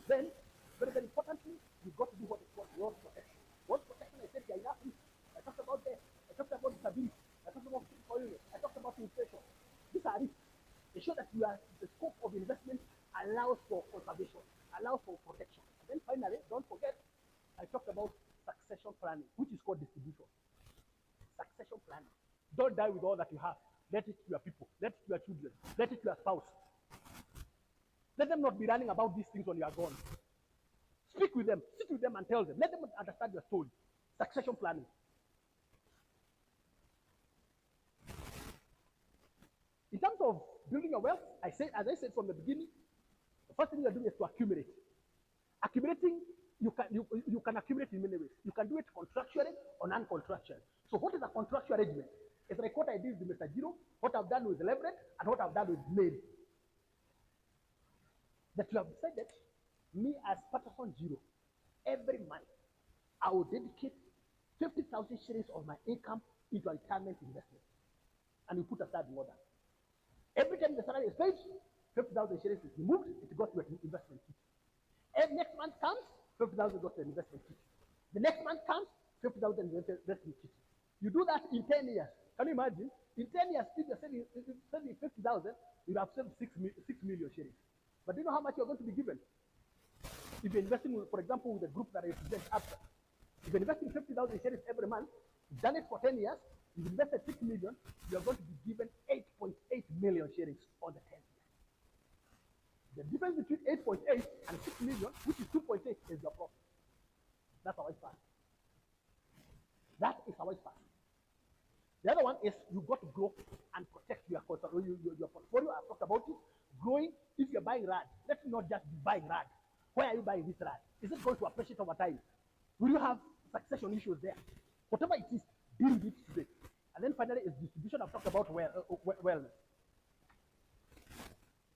Speaker 1: Then, very, very importantly, you've got to do what is called wealth protection. Wealth protection, I said, there are enough risks. I talked about death. I talked about disability. I talked about illness. I talked about inflation. These are risks. Ensure that the scope of investment allows for conservation, allows for protection. And then finally, don't forget, I talked about succession planning, which is called distribution. Succession planning. Don't die with all that you have. Let it to your people. Let it to your children. Let it to your spouse. Let them not be running about these things when you are gone. Speak with them. Sit with them and tell them. Let them understand your story. Succession planning. In terms of building your wealth, as I said from the beginning, the first thing you're doing is to accumulate. Accumulating, you can accumulate in many ways. You can do it contractually or non-contractually. So what is a contractual arrangement? It's like what I did with Mr. Giro, what I've done with Leverett, and what I've done with Mary. That you have decided, me as Patterson Giro, every month, I will dedicate 50,000 shillings of my income into a retirement investment. And you put aside more than. Every time the salary is paid, 50,000 shillings is removed, it goes to an investment kit. Every next month comes, 50,000 goes to an investment kit. The next month comes, 50,000 investment kit. You do that in 10 years. Can you imagine? In 10 years, if you're saving 50,000, you have saved 6 million shillings. But do you know how much you're going to be given? If you're investing, for example, with a group that I represent after, if you're investing 50,000 shillings every month, you've done it for 10 years, you've invested 6 million, you're going to be given 8.8 million shillings on the 10th year. The difference between 8.8 and 6 million, which is 2.8, is your profit. That's how it's passed. That is how it's passed. The other one is you've got to grow and protect your portfolio. I've talked about it. Growing, if you're buying rad, let's not just be buying rad. Where are you buying this rad? Is it going to appreciate over time? Will you have succession issues there? Whatever it is, deal with it today. And then finally is distribution. I've talked about wellness.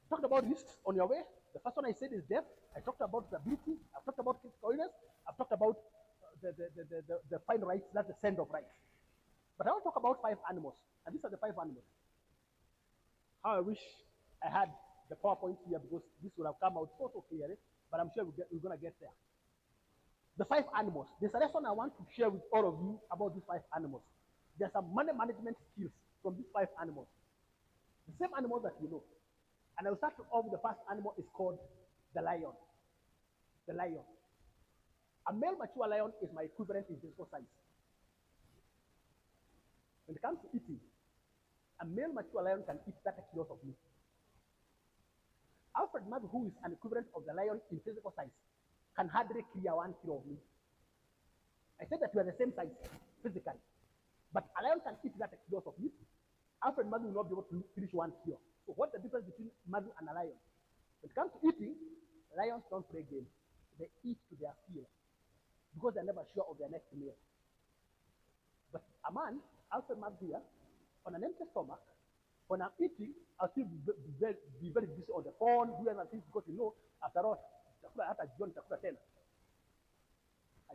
Speaker 1: Talked about risks on your way. The first one I said is death. I talked about stability. I've talked about critical illness. I've talked about the fine rights, that's the send of rights. But I want to talk about 5 animals. And these are the 5 animals. How I wish I had the PowerPoint here because this would have come out so clearly, but I'm sure we're going to get there. The 5 animals. There's a lesson I want to share with all of you about these 5 animals. There's some money management skills from these 5 animals. The same animals that you know. And I'll start off with the first animal is called the lion. The lion. A male mature lion is my equivalent in physical size. When it comes to eating, a male mature lion can eat 30 kilos of meat. Alfred Madu, who is an equivalent of the lion in physical size, can hardly clear 1 kilo of meat. I said that we are the same size physically, but a lion can eat 30 kilos of meat. Alfred Madu will not be able to finish 1 kilo. So what's the difference between Madu and a lion? When it comes to eating, lions don't play games. They eat to their fill because they're never sure of their next meal. But a man, Alfred Madu here, on an empty stomach, when I'm eating, I'll still be very busy on the phone, doing other things because you know, after all, a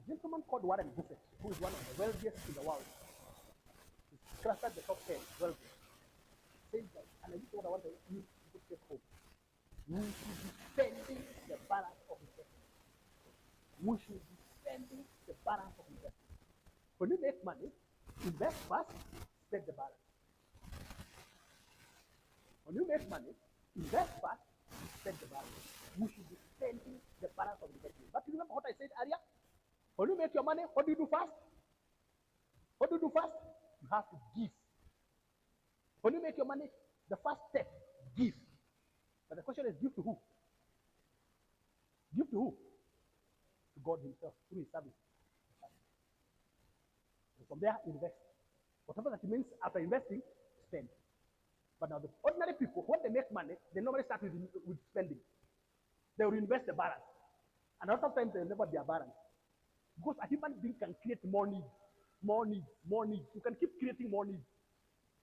Speaker 1: gentleman called Warren Buffett, who is one of the wealthiest in the world, he's clustered the top 10 wealthiest, says that, and this is what I want you to take home. We should be spending the balance of investment. We should be spending the balance of investment. When you make money, invest first, spend the balance. When you make money, invest first, spend the balance. We should be spending the balance of investment. But you remember what I said earlier? When you make your money, what do you do first? What do you do first? You have to give. When you make your money, the first step, give. But the question is, give to who? Give to who? To God himself, through his service. And from there, invest. Whatever that means, after investing, spend. But now the ordinary people, when they make money, they normally start with spending. They will invest the balance. And a lot of times they will never be a balance. Because a human being can create more needs, more needs, more needs. You can keep creating more needs.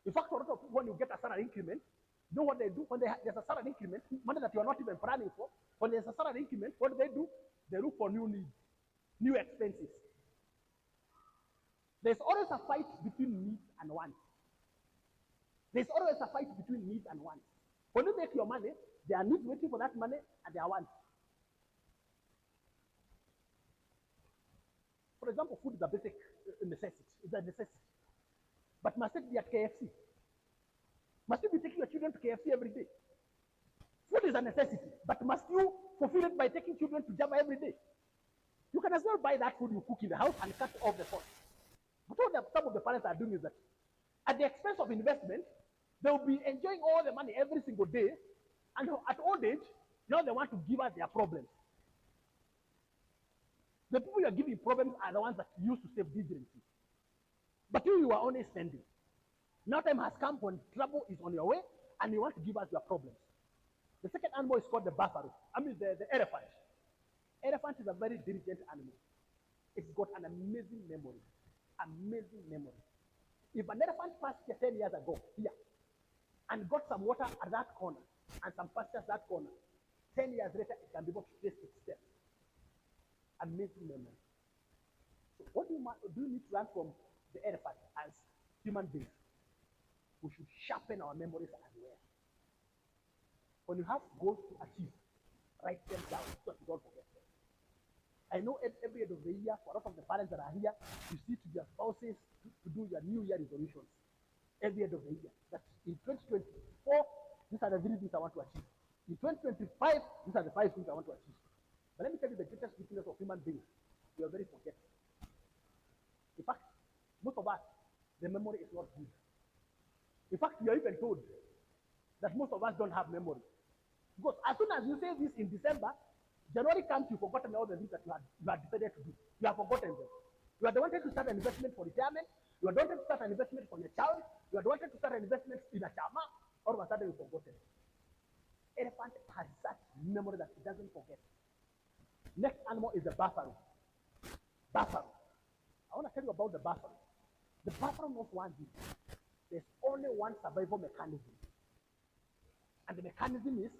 Speaker 1: In fact, a lot of people, when you get a salary increment, you know what they do? When there's a salary increment, money that you are not even planning for, when there's a salary increment, what do? They look for new needs, new expenses. There's always a fight between needs and wants. There's always a fight between needs and wants. When you make your money, there are needs waiting for that money and there are wants. For example, food is a basic necessity. It's a necessity. But must it be at KFC? Must you be taking your children to KFC every day? Food is a necessity, but must you fulfill it by taking children to Java every day? You can as well buy that food you cook in the house and cut off the cost. But what some of the parents are doing is that at the expense of investment, they will be enjoying all the money every single day, and at old age, now they want to give us their problems. The people you are giving problems are the ones that used to save diligently. But you are only spending. Now time has come when trouble is on your way, and you want to give us your problems. The second animal is called the buffalo. The elephant. Elephant is a very diligent animal. It's got an amazing memory. Amazing memory. If an elephant passed here 10 years ago, here, and got some water at that corner, and some pastures at that corner, 10 years later, it can be able to trace its steps. Amazing memory. So what do you need to learn from the elephant as human beings? We should sharpen our memories as well. When you have goals to achieve, write them down so that you don't forget them. I know every end of the year, for a lot of the parents that are here, you see to your spouses to do your New Year resolutions. Every end of the year. That in 2024, these are the 3 things I want to achieve. In 2025, these are the 5 things I want to achieve. But let me tell you the greatest weakness of human beings. We are very forgetful. In fact, most of us, the memory is not good. In fact, we are even told that most of us don't have memory. Because as soon as you say this in December, January comes, you've forgotten all the things that you had decided to do. You have forgotten them. You had wanted to start an investment for retirement. You had wanted to start an investment for your child. You had wanted to start an investment in a chama. All of a sudden, you've forgotten. Elephant has such memory that it doesn't forget. Next animal is the buffalo. Buffalo. I want to tell you about the buffalo. The buffalo knows one thing. There's only one survival mechanism. And the mechanism is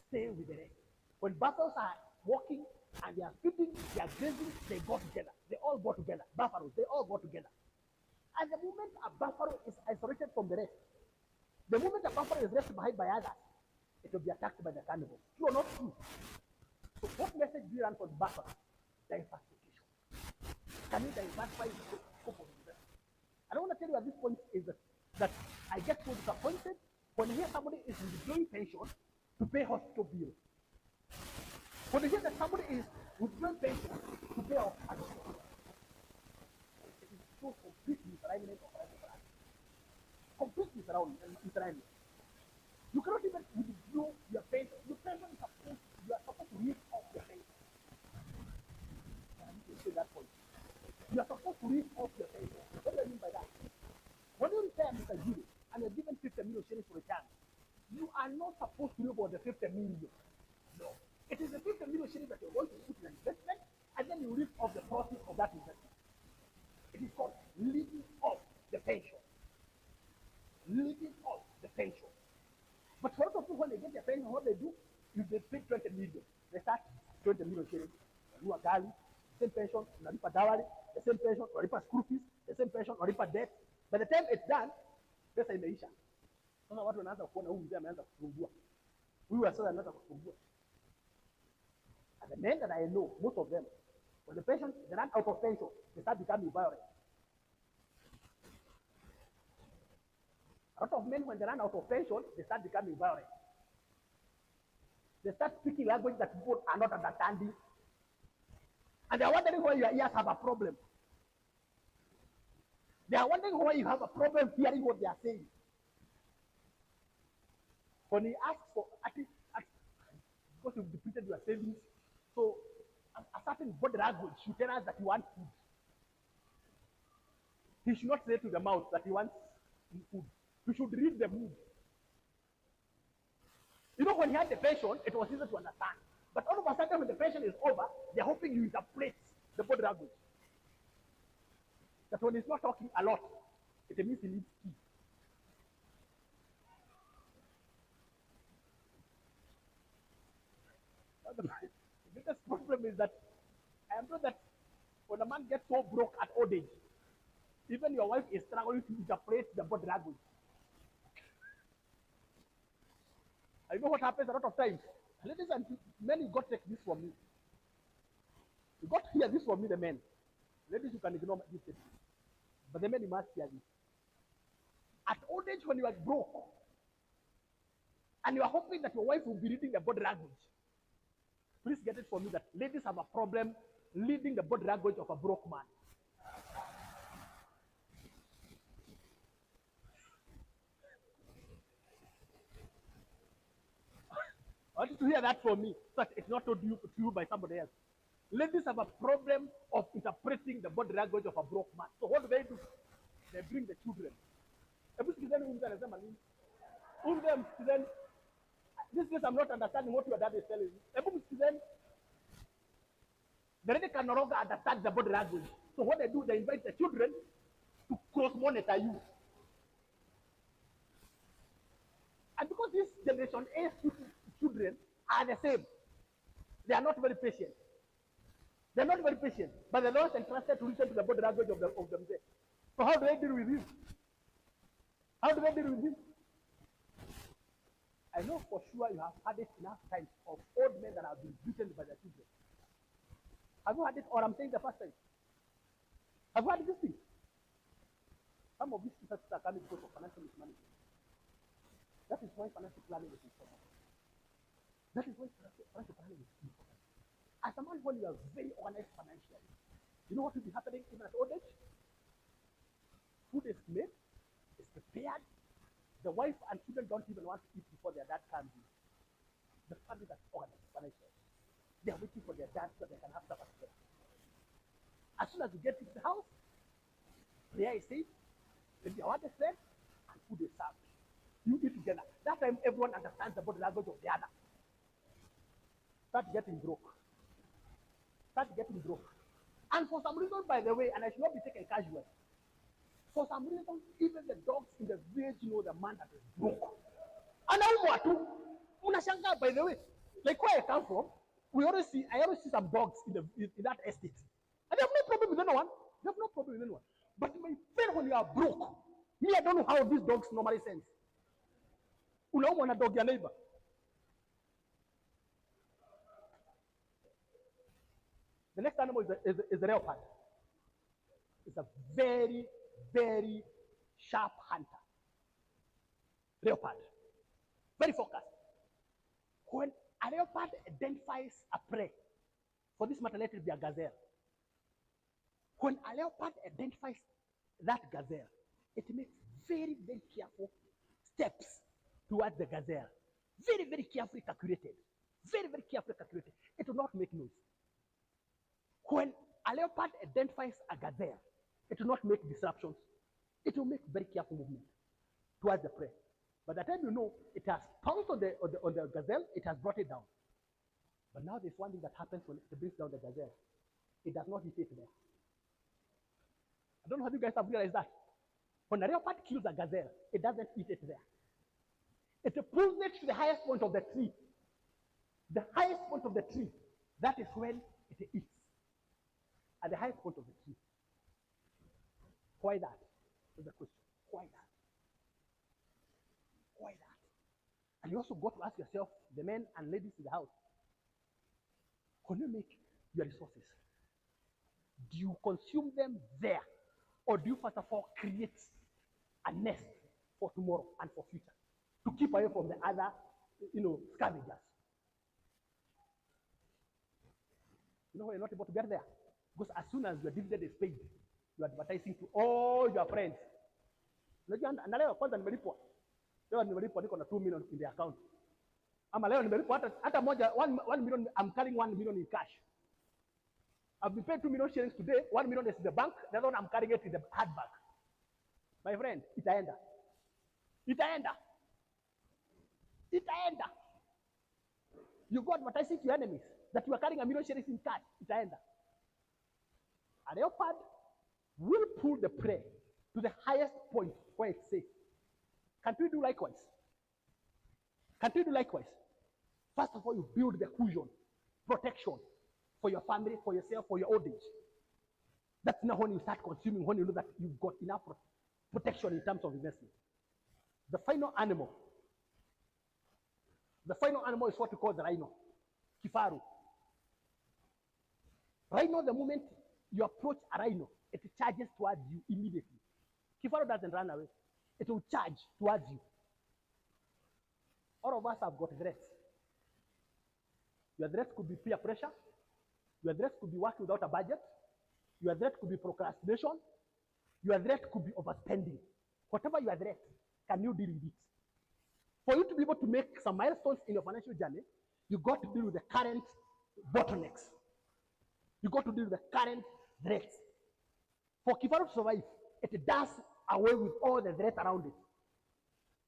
Speaker 1: stay with the rest. When buffaloes are walking and they are feeding, they are grazing, they go together. They all go together. Buffaloes, they all go together. At the moment a buffalo is isolated from the rest, The moment a buffalo is left behind by others, it will be attacked by the carnivores. True or not true? So what message do you run for the buffalo? Diversification. Can you diversify the scope of investment? I don't want to tell you at this point is that I get so disappointed when I hear somebody is withdrawing pension to pay hospital bills. When I hear that somebody is withdrawing pension to pay off hospital, it is so complete misalignment of life. Complete misalignment. You cannot even withdraw your pension. Your pension is supposed, you are supposed to live off your pension. I need to say that point. You are supposed to live off your pension. What do I mean by that? When you retire, Mr. Giri, and you're given 50 million shillings for retirement, you are not supposed to live on the 50 million. No. It is the 50 million shillings that you're going to put in an investment, and then you live off the profit of that investment. It is called living off the pension. Living off the pension. But for a lot of people, when they get their pension, what they do is they pay 20 million. They start 20 million shillings. You are Gali, the same pension, unalipa dowry, the same pension, unalipa school fees, the same pension, unalipa debt. By the time it's done, pesa imeisha. Sasa watu wanaanza kuona huyu mzee ameanza kusumbua. Huyu sasa anaanza kusumbua. And the men that I know, most of them, when the pension, they run out of pension, they start becoming violent. A lot of men, when they run out of pension, they start becoming violent. They start speaking language that people are not understanding. And they are wondering why your ears have a problem. They are wondering why you have a problem hearing what they are saying. When he asks for, because you've depleted your savings, so a certain body language should tell us that you want food. He should not say to the mouth that he wants food. You should read the mood. You know, when he had the pension, it was easy to understand. But all of a sudden, when the pension is over, they're hoping you interpret the body language. That when he's not talking a lot, it means he needs tea. The biggest problem is that I am told that when a man gets so broke at old age, even your wife is struggling to interpret the body language. I know what happens a lot of times. Ladies and men, you got to take this from me. You got to hear this from me, the men. Ladies, you can ignore this. But the men, you must hear this. At old age, when you are broke, and you are hoping that your wife will be reading the body language, please get it from me that ladies have a problem reading the body language of a broke man. I want you to hear that from me, so that it's not told to you by somebody else. Ladies have a problem of interpreting the body language of a broke man. So what do? They bring the children. This case, I'm not understanding what your dad is telling me. The lady can no longer understand the body language. So what they do, they invite the children to cross-monitor you. And because this generation A children are the same, they are not very patient. They're not very patient, but they're not entrusted to listen to the body language of themselves. So how do they deal with this? How do they deal with this? I know for sure you have had it enough times of old men that have been beaten by their children. Have you had it, or I'm saying the first time? Have you had this thing? Some of these people are coming because of financial mismanagement. That is why financial planning is important. That is why financial planning is important. As a man, when you are very organized financially, you know what will be happening even at old age? Food is made, is prepared. The wife and children don't even want to eat before their dad comes in. The family that's organized financially, they are waiting for their dad so they can have supper together. As soon as you get to the house, prayer is said, the water is fed, and food is served. You eat together. That time, everyone understands the body language of the other. Start getting broke. Start getting broke. And for some reason, by the way, and I should not be taken casual, for some reason, even the dogs in the village know the man that is broke. And by the way, like where I come from, I always see some dogs in that estate. And they have no problem with anyone. They have no problem with anyone. But my friend, when you are broke, me, I don't know how these dogs normally sense. Unaumwa na dog ya neighbor. The next animal is the leopard. It's a very, very sharp hunter. Leopard. Very focused. When a leopard identifies a prey, for this matter, let it be a gazelle. When a leopard identifies that gazelle, it makes very, very careful steps towards the gazelle. Very, very carefully calculated. Very, very carefully calculated. It will not make noise. When a leopard identifies a gazelle, it will not make disruptions. It will make very careful movement towards the prey. By the time you know, it has pounced on the gazelle, it has brought it down. But now there's one thing that happens when it brings down the gazelle. It does not eat it there. I don't know how you guys have realized that. When a leopard kills a gazelle, it doesn't eat it there. It pulls it to the highest point of the tree. The highest point of the tree, that is when it eats. At the highest point of the tree. Why that? Is the question. Why that? Why that? And you also got to ask yourself, the men and ladies in the house, when you make your resources, do you consume them there? Or do you first of all create a nest for tomorrow and for future to keep away from the other, scavengers? You know why you're not able to get there? Because as soon as your dividend is paid, you're advertising to all your friends. Na leo kwanza nimelipwa. Leo nimelipwa niko na 2 million in the account. Ama leo nimelipwa hata moja 1 million, I'm carrying 1 million in cash. I've been paid 2 million shillings today, 1 million is in the bank, the other one I'm carrying it in the hard bag. My friend, itaenda. Itaenda. Itaenda. You go advertising to your enemies that you are carrying 1 million shillings in cash. Itaenda. A leopard will pull the prey to the highest point where it's safe. Can't we do likewise? Can't we do likewise? First of all, you build the cushion, protection for your family, for yourself, for your old age. That's not when you start consuming, when you know that you've got enough protection in terms of investment. The final animal is what we call the rhino, kifaru. Rhino, the moment you approach a rhino, it charges towards you immediately. Kifaru doesn't run away. It will charge towards you. All of us have got threats. Your threats could be peer pressure. Your threat could be working without a budget. Your threat could be procrastination. Your threat could be overspending. Whatever your threat, can you deal with it? For you to be able to make some milestones in your financial journey, you got to deal with the current bottlenecks. You got to deal with the current threats. For Kifaru to survive, it does away with all the threats around it.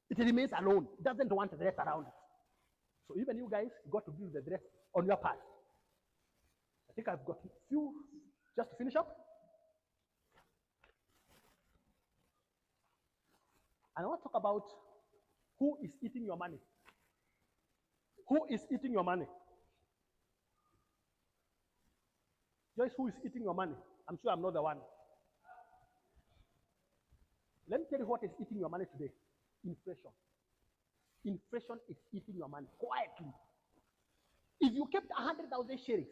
Speaker 1: It remains alone. It doesn't want the threats around it. So even you guys got to deal with the threats on your part. I think I've got a few just to finish up. And I want to talk about who is eating your money. Who is eating your money? Joyce, who is eating your money? I'm sure I'm not the one. Let me tell you what is eating your money today. Inflation. Inflation is eating your money quietly. If you kept 100,000 shillings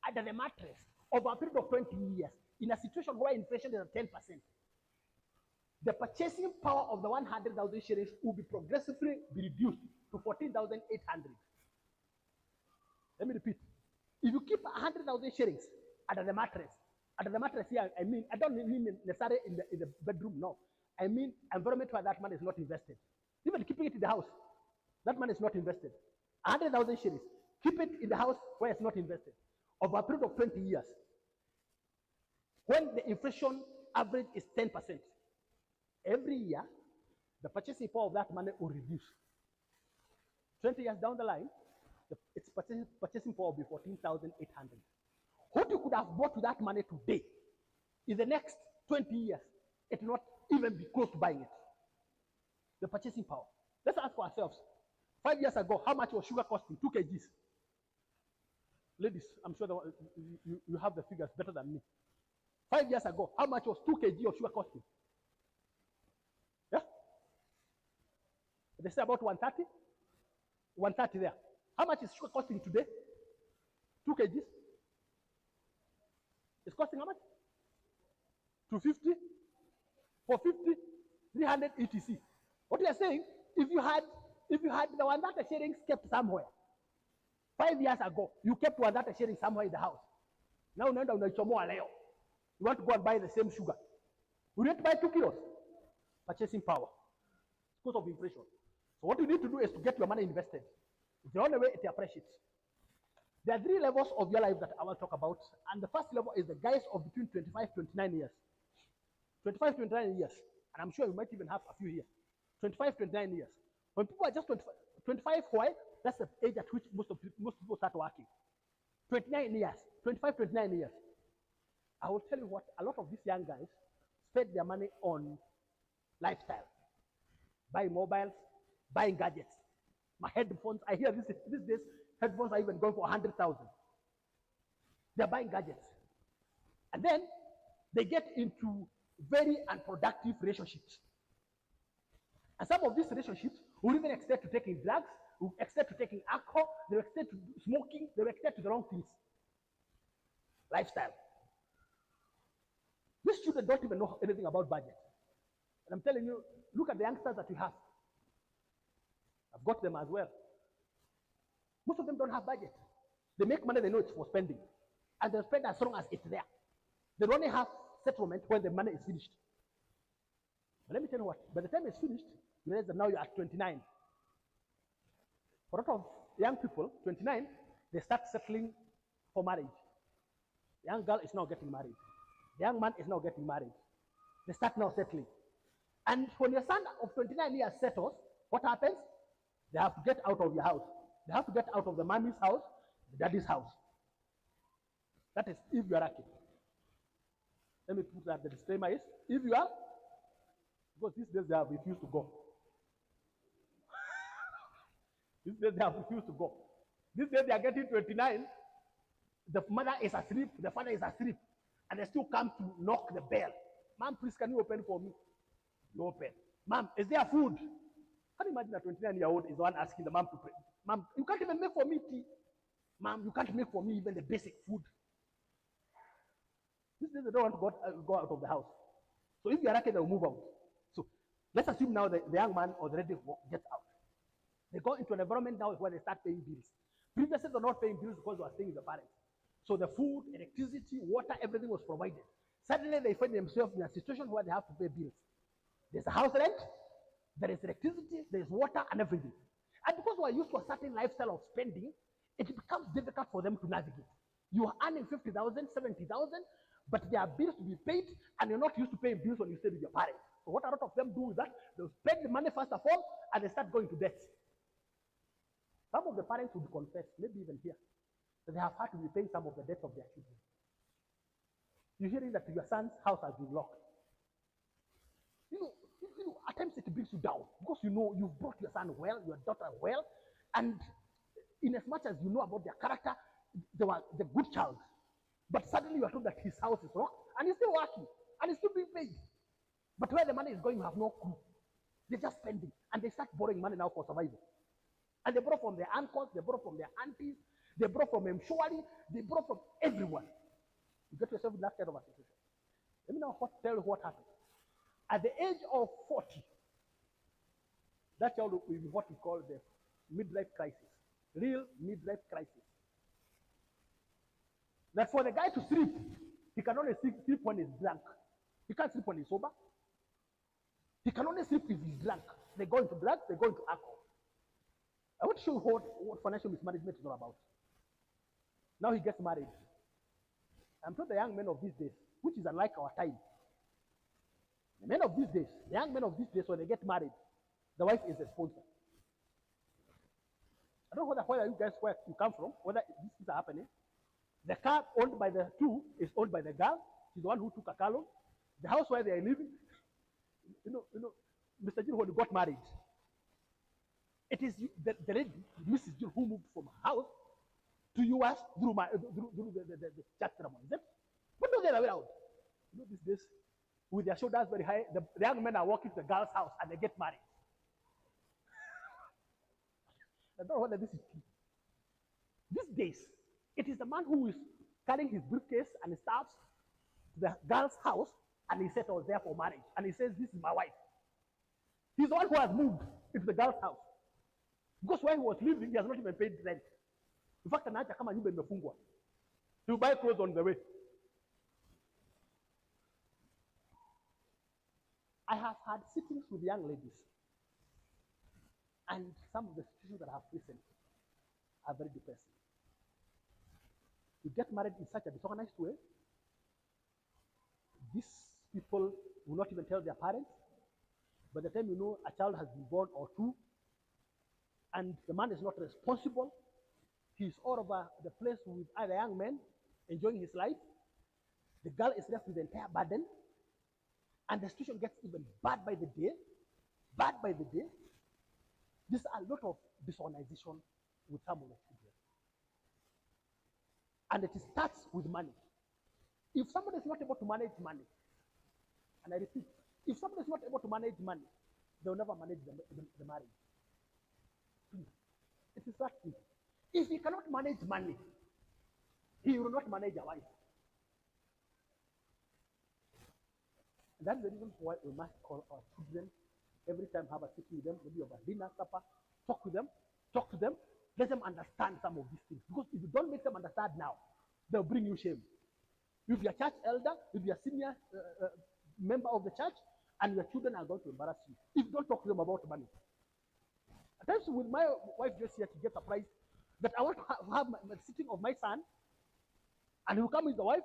Speaker 1: under the mattress over a period of 20 years, in a situation where inflation is at 10%, the purchasing power of the 100,000 shillings will be progressively reduced to 14,800. Let me repeat. If you keep 100,000 shillings under the mattress here, I mean, I don't mean necessarily in the bedroom, no. I mean environment where that money is not invested. Even keeping it in the house, that money is not invested. 100,000 shillings, keep it in the house where it's not invested. Over a period of 20 years, when the inflation average is 10%, every year, the purchasing power of that money will reduce. 20 years down the line, its purchasing power will be 14,800. What you could have bought with that money today, in the next 20 years, it will not even be close to buying it. The purchasing power. Let's ask for ourselves. 5 years ago, how much was sugar costing? 2 kgs. Ladies, I'm sure you have the figures better than me. 5 years ago, how much was 2 kg of sugar costing? Yeah? They say about 130. 130 there. How much is sugar costing today? 2 kgs. It's costing how much? 250. 450. 300 etc. What you are saying, if you had the 130 shillings kept somewhere 5 years ago, you kept 130 shillings somewhere in the house. Now unaenda unaichomoa leo. You want to go and buy the same sugar. You need to buy 2 kilos. Purchasing power. Because of inflation. So what you need to do is to get your money invested. It's the only way it appreciates. There are 3 levels of your life that I will talk about. And the first level is the guys of between 25 to 29 years. 25 to 29 years. And I'm sure you might even have a few here. 25 to 29 years. When people are just 25, why? That's the age at which most people start working. 29 years. 25, 29 years. I will tell you what, a lot of these young guys spend their money on lifestyle. Buying mobiles, buying gadgets. My headphones, I hear these days, headphones are even going for 100,000. They're buying gadgets. And then they get into very unproductive relationships. And some of these relationships will even extend to taking drugs, will extend to taking alcohol, they will extend to smoking, they will extend to the wrong things. Lifestyle. These children don't even know anything about budget. And I'm telling you, look at the youngsters that you have. I've got them as well. Most of them don't have budget. They make money, they know it's for spending. And they'll spend as long as it's there. They only have settlement when the money is finished. But let me tell you what, by the time it's finished, you realize that now you're at 29. For a lot of young people, 29, they start settling for marriage. The young girl is now getting married. The young man is now getting married. They start now settling. And when your son of 29 years settles, what happens? They have to get out of your house. They have to get out of the mommy's house, the daddy's house. That is if you are lucky. Let me put that the disclaimer is, if you are, because these days they have refused to go. These days they have refused to go. These days they are getting 29. The mother is asleep, the father is asleep, and they still come to knock the bell. Mom, please, can you open for me? You open. Mom, is there food? Can you imagine a 29-year-old is the one asking the mom to pray? Mom, you can't even make for me tea. Mom, you can't make for me even the basic food. These days they don't want to go out of the house. So if you are lucky, they'll move out. So let's assume now the young man or the lady gets out. They go into an environment now where they start paying bills. Previously, they're not paying bills because they were staying with the parents. So the food, electricity, water, everything was provided. Suddenly, they find themselves in a situation where they have to pay bills. There's a house rent, there is electricity, there is water, and everything. And because we are used to a certain lifestyle of spending, it becomes difficult for them to navigate. You are earning 50,000, 70,000, but there are bills to be paid, and you're not used to paying bills when you stay with your parents. So what a lot of them do is that they'll spend the money first of all, and they start going to debt. Some of the parents would confess, maybe even here, that they have had to be paying some of the debts of their children. You're hearing that your son's house has been locked. You know, at times it brings you down because you know you've brought your son well, your daughter well, and in as much as you know about their character, they were the good child. But suddenly you are told that his house is locked, and he's still working, and he's still being paid. But where the money is going, you have no clue. They're just spending, and they start borrowing money now for survival. And they borrow from their uncles, they borrow from their aunties, they borrow from Mshwari, they borrow from everyone. You get yourself in that kind of a situation. Let me now tell you what happened. At the age of 40, that child will be what we call the midlife crisis. Real midlife crisis. That for the guy to sleep, he can only sleep when he's drunk. He can't sleep when he's sober. He can only sleep if he's drunk. They go into drugs, they go into alcohol. I want to show you what financial mismanagement is all about. Now he gets married. I'm told the young men of these days, which is unlike our time. The men of these days, the young men of these days, when they get married, the wife is the sponsor. I don't know whether you guys where you come from, whether these things are happening. The car owned by the two is owned by the girl. She's the one who took a car loan. The house where they are living, Mr. Jill, when he got married, it is the lady, Mrs. Jill, who moved from her house to US through the church ceremony. But no, the other way around. You know, these days, with their shoulders very high, the young men are walking to the girl's house and they get married. I don't know whether this is true. These days, it is the man who is carrying his briefcase and his staffs to the girl's house and he settles there for marriage. And he says, this is my wife. He's the one who has moved into the girl's house. Because where he was living, he has not even paid rent. In fact, anaacha kama nyumba imefungwa. He will buy clothes on the way. I have had sittings with young ladies, and some of the situations that I have listened are very depressing. You get married in such a disorganized way. These people will not even tell their parents. By the time you know a child has been born or two, and the man is not responsible, he's all over the place with other young men enjoying his life. The girl is left with the entire burden, and the situation gets even bad by the day. Bad by the day. There's a lot of disorganization with some of the children. And it starts with money. If somebody is not able to manage money, and I repeat, if somebody is not able to manage money, they will never manage the marriage. It is that simple. If he cannot manage money, he will not manage a wife. And that's the reason why we must call our children every time, have a sitting with them, maybe over dinner, supper, talk to them, let them understand some of these things. Because if you don't make them understand now, they'll bring you shame. If you're a church elder, if you're a senior member of the church, and your children are going to embarrass you if you don't talk to them about money. At times with my wife just here, she gets surprised that I want to have my sitting of my son, and he will come with the wife.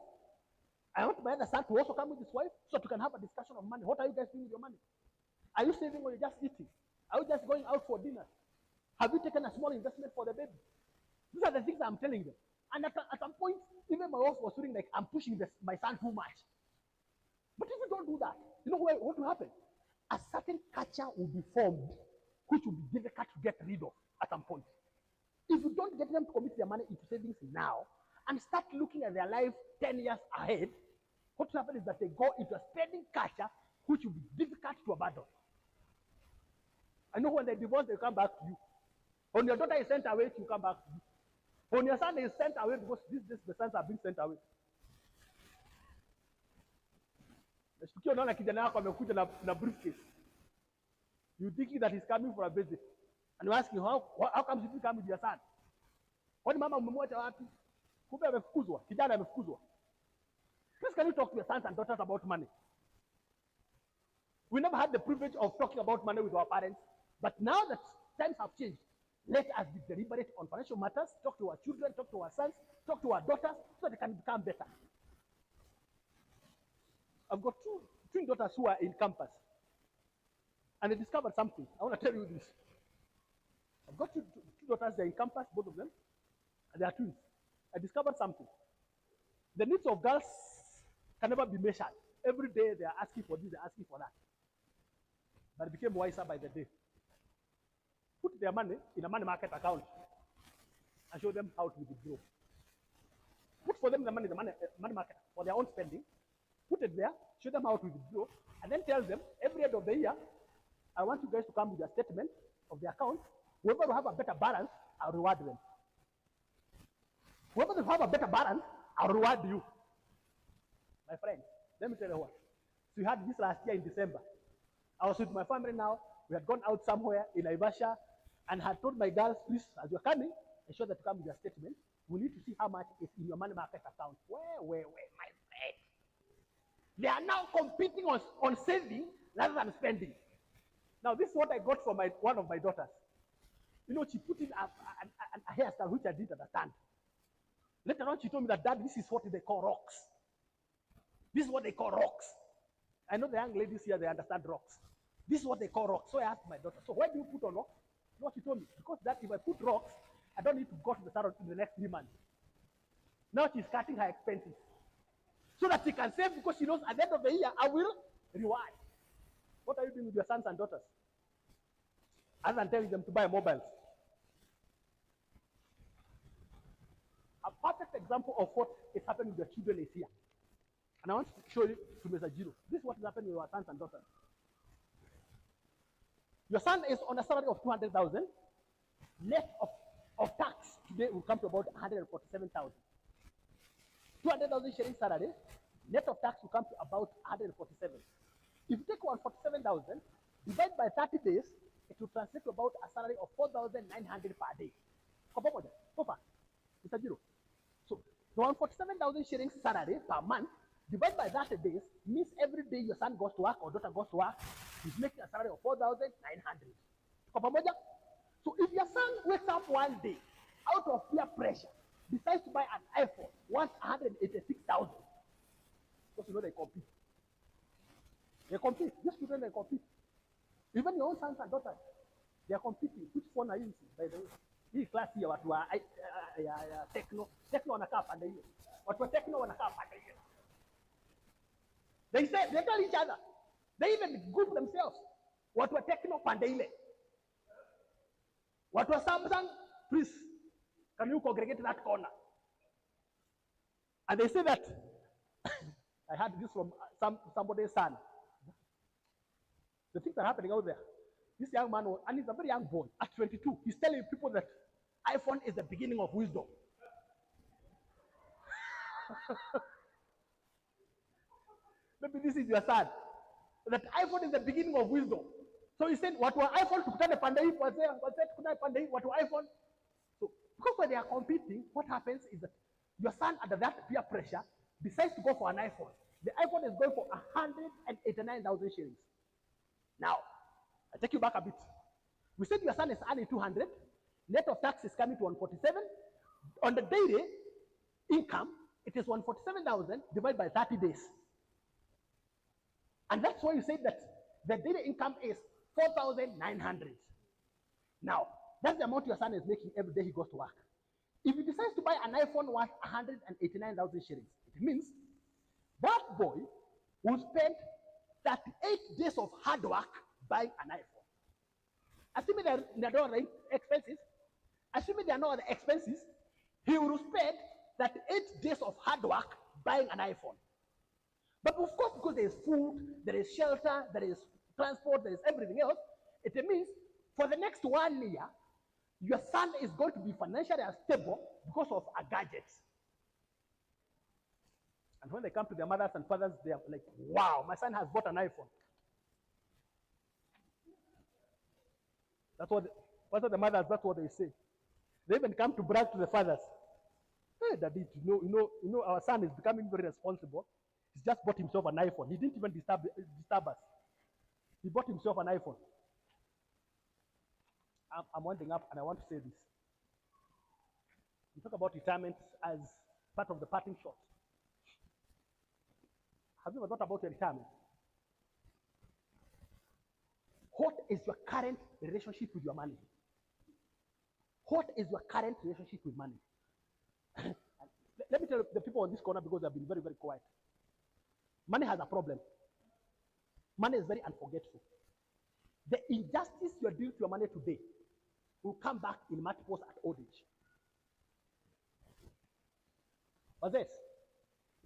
Speaker 1: I want my other son to also come with his wife, so we can have a discussion of money. What are you guys doing with your money? Are you saving or you're just eating? Are you just going out for dinner? Have you taken a small investment for the baby? These are the things I'm telling them. And at some point, even my wife was feeling like I'm pushing my son too much. But if you don't do that, you know what will happen? A certain culture will be formed, which will be difficult to get rid of at some point. If you don't get them to commit their money into savings now and start looking at their life 10 years ahead, what will happen is that they go into a spending culture which will be difficult to abandon. I know when they divorce, they come back to you. When your daughter is sent away, she will come back to you. When your son is sent away, because the sons are being sent away. Nasikia unaona kijana wako amekuja na briefcase. You thinking that he's coming for a visit. And you ask him, how come you come with your son? Kwani mama umemwacha wapi? Kumbe amefukuzwa, kijana amefukuzwa. Please, can you talk to your sons and daughters about money? We never had the privilege of talking about money with our parents, but now that times have changed, let us be deliberate on financial matters, talk to our children, talk to our sons, talk to our daughters, so they can become better. I've got two twin daughters who are in campus, and they discovered something. I want to tell you this. I've got two daughters, they're in campus, both of them, and they are twins. I discovered something. The needs of girls can never be measured. Every day they are asking for this, they're asking for that. But it became wiser by the day. Put their money in a money market account and show them how to withdraw. Put for them the money market for their own spending. Put it there, show them how to withdraw, and then tell them every end of the year, I want you guys to come with a statement of the account. Whoever will have a better balance, I'll reward them. Whoever will have a better balance, I'll reward you. My friend, let me tell you what. So we had this last year in December. I was with my family now. We had gone out somewhere in Naivasha and had told my girls, please, as you're coming, ensure that you come with your statement. We need to see how much is in your money market account. Where, my friend? They are now competing on saving rather than spending. Now, this is what I got from one of my daughters. You know, she put in a hairstyle which I didn't understand. Later on, she told me that, Dad, this is what they call rocks. This is what they call rocks. I know the young ladies here, they understand rocks. This is what they call rocks. So I asked my daughter, so why do you put on rocks? You know what she told me? Because that if I put rocks, I don't need to go to the salon in the next 3 months. Now she's cutting her expenses. So that she can save, because she knows at the end of the year, I will reward. What are you doing with your sons and daughters? Other than telling them to buy mobiles. A perfect example of what is happening with your children is here. And I want to show you to Mr. Jiro. This is what is happening with our sons and daughters. Your son is on a salary of 200,000. Net of tax today will come to about 147,000. 200,000 shillings salary, net of tax will come to about 147. If you take 147,000, divide by 30 days, it will translate to about a salary of 4,900 per day. So far, it's a zero. So the 147,000 shillings salary per month, divided by 30 days, means every day your son goes to work or daughter goes to work, he's making a salary of 4,900. So if your son wakes up one day out of peer pressure, decides to buy an iPhone worth 186,000, because you know they compete. They compete. These children, they compete. Even your own sons and daughters, they are competing. Which phone are you using, by the way? Hii class here watu wa techno wanakaa pande hiyo. Watu wa techno wanakaa pande hiyo. They say, they tell each other. They even group themselves. Watu wa techno pande ile. Watu wa Samsung, please, can you congregate that corner? And they say that, I heard this from somebody's son. The things are happening out there. This young man, and he's a very young boy, at 22, he's telling people that iPhone is the beginning of wisdom. Maybe this is your son. That iPhone is the beginning of wisdom. So he said, what were iPhone to put on the pandai? What were iPhone? So because when they are competing, what happens is that your son, under that peer pressure, decides to go for an iPhone. The iPhone is going for 189,000 shillings. Now, I take you back a bit. We said your son is earning 200. Net of tax is coming to 147. On the daily income, it is 147,000 divided by 30 days. And that's why you say that the daily income is 4,900. Now, that's the amount your son is making every day he goes to work. If he decides to buy an iPhone worth 189,000 shillings, it means that boy will spend 38 days of hard work buying an iPhone. Assuming there are no other expenses, he will spend 38 days of hard work buying an iPhone. But of course, because there is food, there is shelter, there is transport, there is everything else, it means for the next 1 year, your son is going to be financially unstable because of a gadget. And when they come to their mothers and fathers, they are like, wow, my son has bought an iPhone. That's what the mothers, that's what they say. They even come to brag to the fathers. Hey, Daddy, you know, our son is becoming very responsible. He's just bought himself an iPhone. He didn't even disturb us. He bought himself an iPhone. I'm winding up, and I want to say this. We talk about retirement as part of the parting shot. Have you ever thought about your retirement? What is your current relationship with your money? What is your current relationship with money? Let me tell the people on this corner, because they've been very, very quiet. Money has a problem. Money is very unforgetful. The injustice you are doing to your money today will come back in multiples at old age. What's this?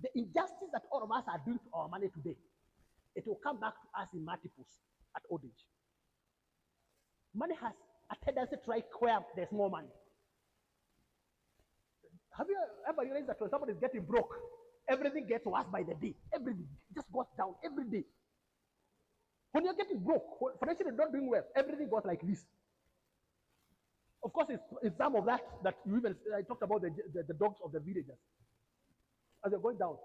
Speaker 1: The injustice that all of us are doing to our money today, it will come back to us in multiples at old age. Money has a tendency to strike where there's more money. Have you ever realized that when somebody is getting broke, everything gets worse by the day? Everything just goes down every day. When you're getting broke, financially not doing well, everything goes like this. Of course, it's some of that you even, I talked about the dogs of the villagers. As you're going down,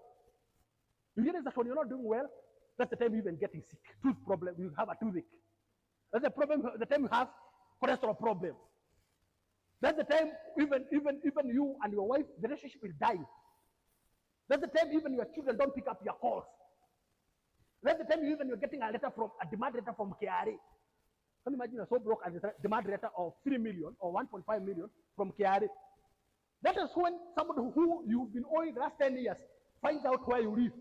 Speaker 1: you realize that when you're not doing well, that's the time you even getting sick. Tooth problem, you have a toothache. That's the problem. The time you have cholesterol problem. That's the time even you and your wife, the relationship is dying. That's the time even your children don't pick up your calls. That's the time you're getting a demand letter from KRA. Can you imagine you're so broke and a demand letter of 3 million or 1.5 million from KRA? That is when somebody who you've been owing the last 10 years finds out where you live.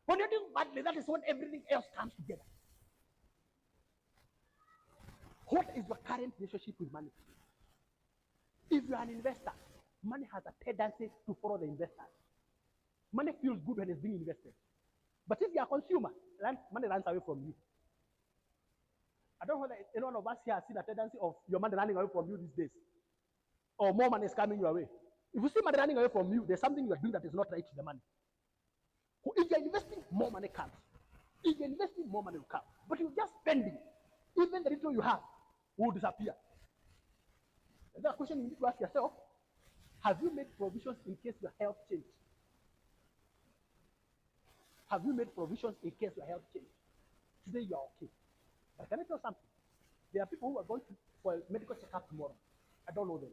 Speaker 1: When you're doing badly, that is when everything else comes together. What is your current relationship with money? If you are an investor, money has a tendency to follow the investor. Money feels good when it's being invested. But if you are a consumer, money runs away from you. I don't know whether any one of us here has seen a tendency of your money running away from you these days, or more money is coming your way. If you see money running away from you, there's something you're doing that is not right to the money. If you're investing, more money comes. If you're investing, more money will come. But you're just spending, even the little you have will disappear. And that question you need to ask yourself, have you made provisions in case your health changes? Have you made provisions in case your health changes? Today you are okay. But can I tell you something? There are people who are going for a medical checkup tomorrow. I don't know them.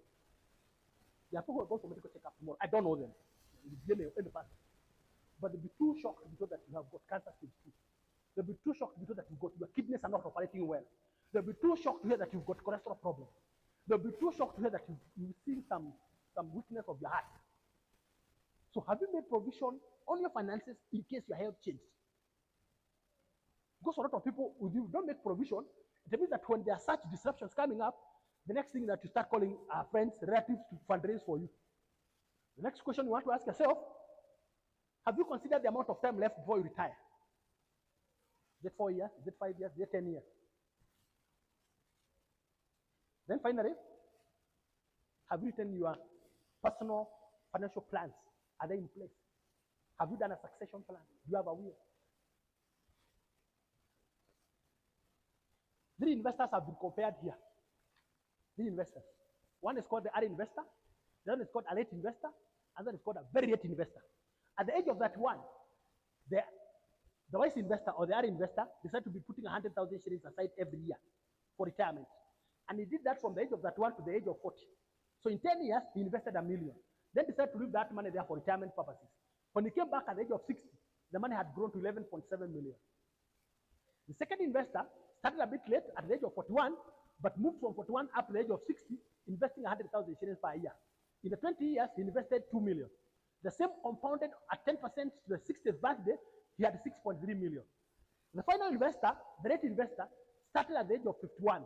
Speaker 1: There are people who are going for medical checkup tomorrow. I don't know them. But they'll be too shocked to be told that you have got cancer stage 2. They'll be too shocked to be told that your kidneys are not operating well. They'll be too shocked to hear that you've got cholesterol problems. They'll be too shocked to hear that you've seen some weakness of your heart. So have you made provision on your finances in case your health changes? Because a lot of people, if you don't make provision, it means that when there are such disruptions coming up, the next thing that you start calling friends, relatives to fundraise for you. The next question you want to ask yourself, have you considered the amount of time left before you retire? Is it 4 years? Is it 5 years? Is it 10 years? Then finally, have you written your personal financial plans? Are they in place? Have you done a succession plan? Do you have a will? 3 investors have been compared here. 3 investors. One is called the early investor, the other is called a late investor, and then it's called a very late investor. At the age of that one, the wise investor or the early investor decided to be putting 100,000 shillings aside every year for retirement. And he did that from the age of that one to the age of 40. So in 10 years, he invested $1 million. Then decided to leave that money there for retirement purposes. When he came back at the age of 60, the money had grown to 11.7 million. The second investor started a bit late at the age of 41, but moved from 41 up to the age of 60, investing 100,000 shillings per year. In the 20 years, he invested 2 million. The same compounded at 10% to the 60th birthday, he had 6.3 million. The final investor, the late investor, started at the age of 51,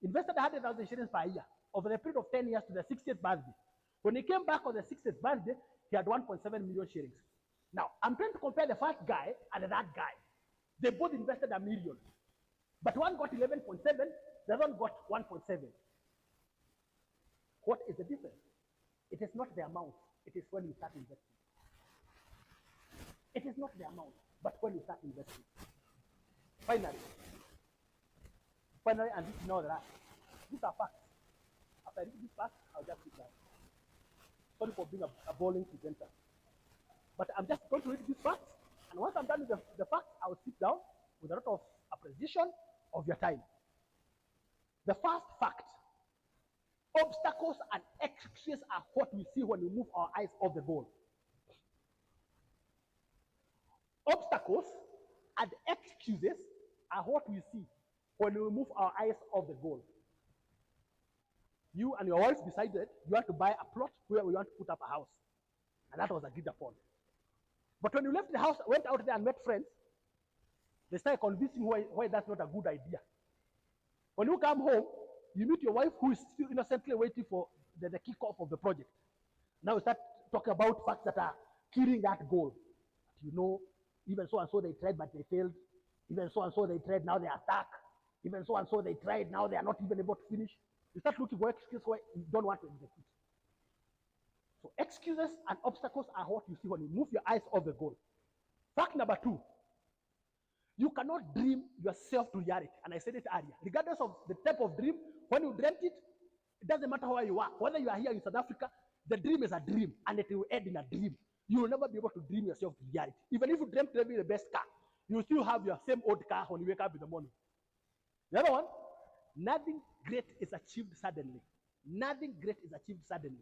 Speaker 1: invested 100,000 shillings per year over the period of 10 years to the 60th birthday. When he came back on the 60th birthday, he had 1.7 million shillings. Now, I'm trying to compare the first guy and that guy. They both invested $1 million. But one got 11.7, the other one got 1.7. What is the difference? It is not the amount, it is when you start investing. It is not the amount, but when you start investing. Finally, and this is now the last. These are facts. After I read these facts, I'll just sit down. Sorry for being a boring presenter. But I'm just going to read these facts, and once I'm done with the facts, I'll sit down with a lot of appreciation of your time. The first fact: obstacles and excuses are what we see when we move our eyes off the goal. Obstacles and excuses are what we see when we move our eyes off the goal. You and your wife decided you want to buy a plot where we want to put up a house. And that was agreed upon. But when you left the house, went out there and met friends, they started convincing you why that's not a good idea. When you come home, you meet your wife who is still innocently waiting for the kickoff of the project. Now you start talking about facts that are killing that goal. You know, even so and so they tried, but they failed. Even so and so they tried, now they are stuck. Even so and so they tried, now they are not even able to finish. You start looking for excuses why you don't want to execute. So excuses and obstacles are what you see when you move your eyes off the goal. Fact number 2, you cannot dream yourself to reality. And I said it earlier. Regardless of the type of dream, when you dreamt it, it doesn't matter where you are. Whether you are here in South Africa, the dream is a dream, and it will end in a dream. You will never be able to dream yourself to reality. Even if you dreamt to be the best car, you will still have your same old car when you wake up in the morning. The other one, nothing great is achieved suddenly. Nothing great is achieved suddenly.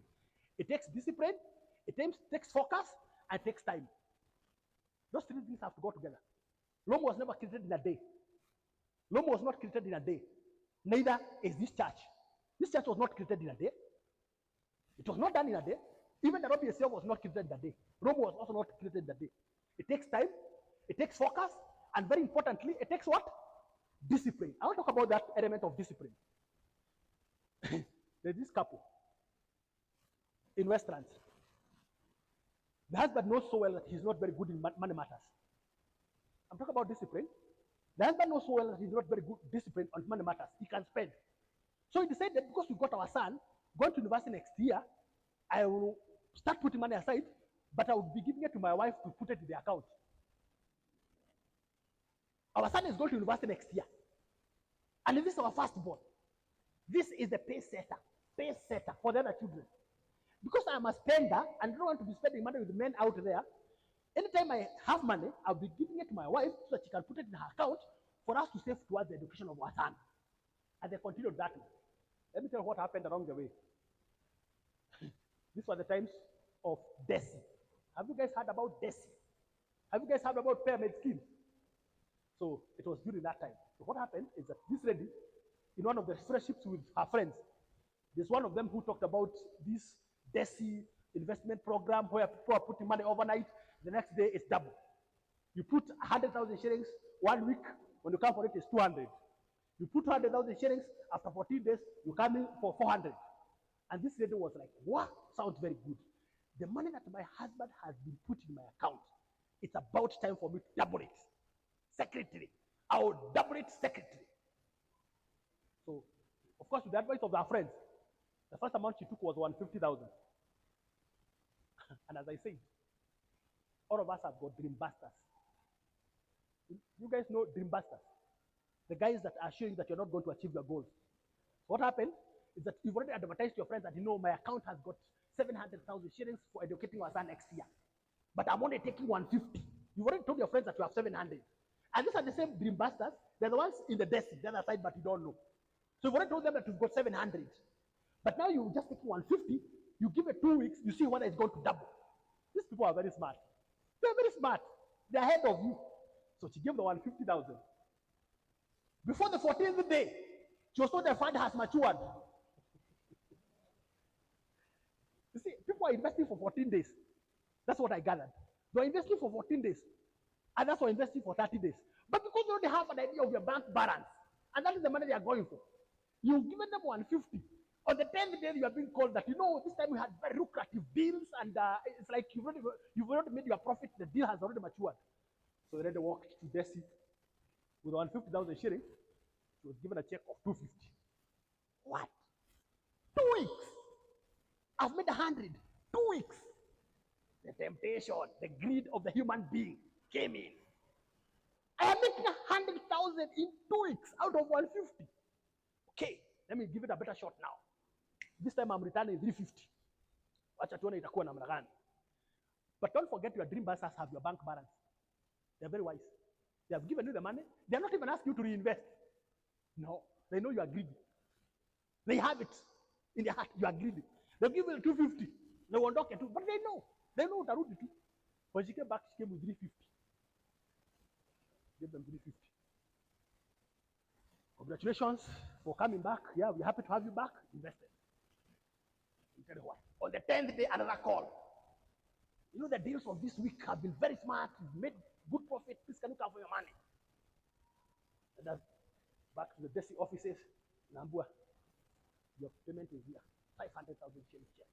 Speaker 1: It takes discipline, it takes focus, and it takes time. Those 3 things have to go together. Rome was never created in a day. Rome was not created in a day. Neither is this church. This church was not created in a day. It was not done in a day. Even the Nairobi itself was not created in a day. Rome was also not created in a day. It takes time, it takes focus, and very importantly, it takes what? Discipline. I want to talk about that element of discipline. There's this couple in Westlands. The husband knows so well that he's not very good in money matters. I'm talking about discipline. The husband knows well that he's not very good disciplined on money matters. He can spend. So he decided that because we got our son going to university next year, I will start putting money aside, but I will be giving it to my wife to put it in the account. Our son is going to university next year. And this is our firstborn. This is the pace setter for the other children. Because I am a spender and don't want to be spending money with men out there, anytime I have money, I'll be giving it to my wife so that she can put it in her account for us to save towards the education of our son. And they continued that way. Let me tell you what happened along the way. These were the times of DESI. Have you guys heard about DESI? Have you guys heard about pyramid scheme? So it was during that time. So what happened is that this lady, in one of the friendships with her friends, there's one of them who talked about this DESI investment program where people are putting money overnight. The next day it's double. You put 100,000 shillings 1 week, when you come for it, it's 200. You put 200,000 shillings, after 14 days, you come in for 400. And this lady was like, wow, sounds very good. The money that my husband has been put in my account, it's about time for me to double it. Secretary. I will double it secretary. So, of course, with the advice of our friends, the first amount she took was 150,000. And as I said, all of us have got dream busters. You guys know dream busters? The guys that are showing that you're not going to achieve your goals. What happened is that you've already advertised to your friends that, you know, my account has got 700,000 shillings for educating our son next year. But I'm only taking 150. You've already told your friends that you have 700. And these are the same dream busters. They're the ones in the desk, the other side, but you don't know. So you've already told them that you've got 700. But now you just take 150, you give it 2 weeks, you see whether it's going to double. These people are very smart. They're very smart. They're ahead of you. So she gave the 150,000. Before the 14th day, she was told the fund has matured. You see, people are investing for 14 days. That's what I gathered. They're investing for 14 days. Others are investing for 30 days. But because you already have an idea of your bank balance, and that is the money they are going for, you've given them 150. On the 10th day, you are being called that, you know, this time we had very lucrative deals, and it's like you've already made your profit, the deal has already matured. So then they walked to Desi with 150,000 shillings. She was given a check of 250. What? 2 weeks. I've made 100. 2 weeks. The temptation, the greed of the human being came in. I am making 100,000 in 2 weeks out of 150. Okay, let me give it a better shot now. This time I'm returning 350. Wacha tuone itakuwa namna gani. But don't forget your dream busters have your bank balance. They're very wise. They have given you the money. They're not even asking you to reinvest. No, they know you are greedy. They have it in their heart. You are greedy. They'll give you 250. They won't talk it too, but they know. They know Tarudi too. When she came back, she came with 350. Give them 350. Congratulations for coming back. Yeah, we're happy to have you back. Invested. I'll tell you what. On the 10th day, another call. You know, the deals of this week have been very smart. You've made good profit. Please can you come for your money? And that's back to the Desi offices. Nambua, your payment is here. 500,000 shillings check.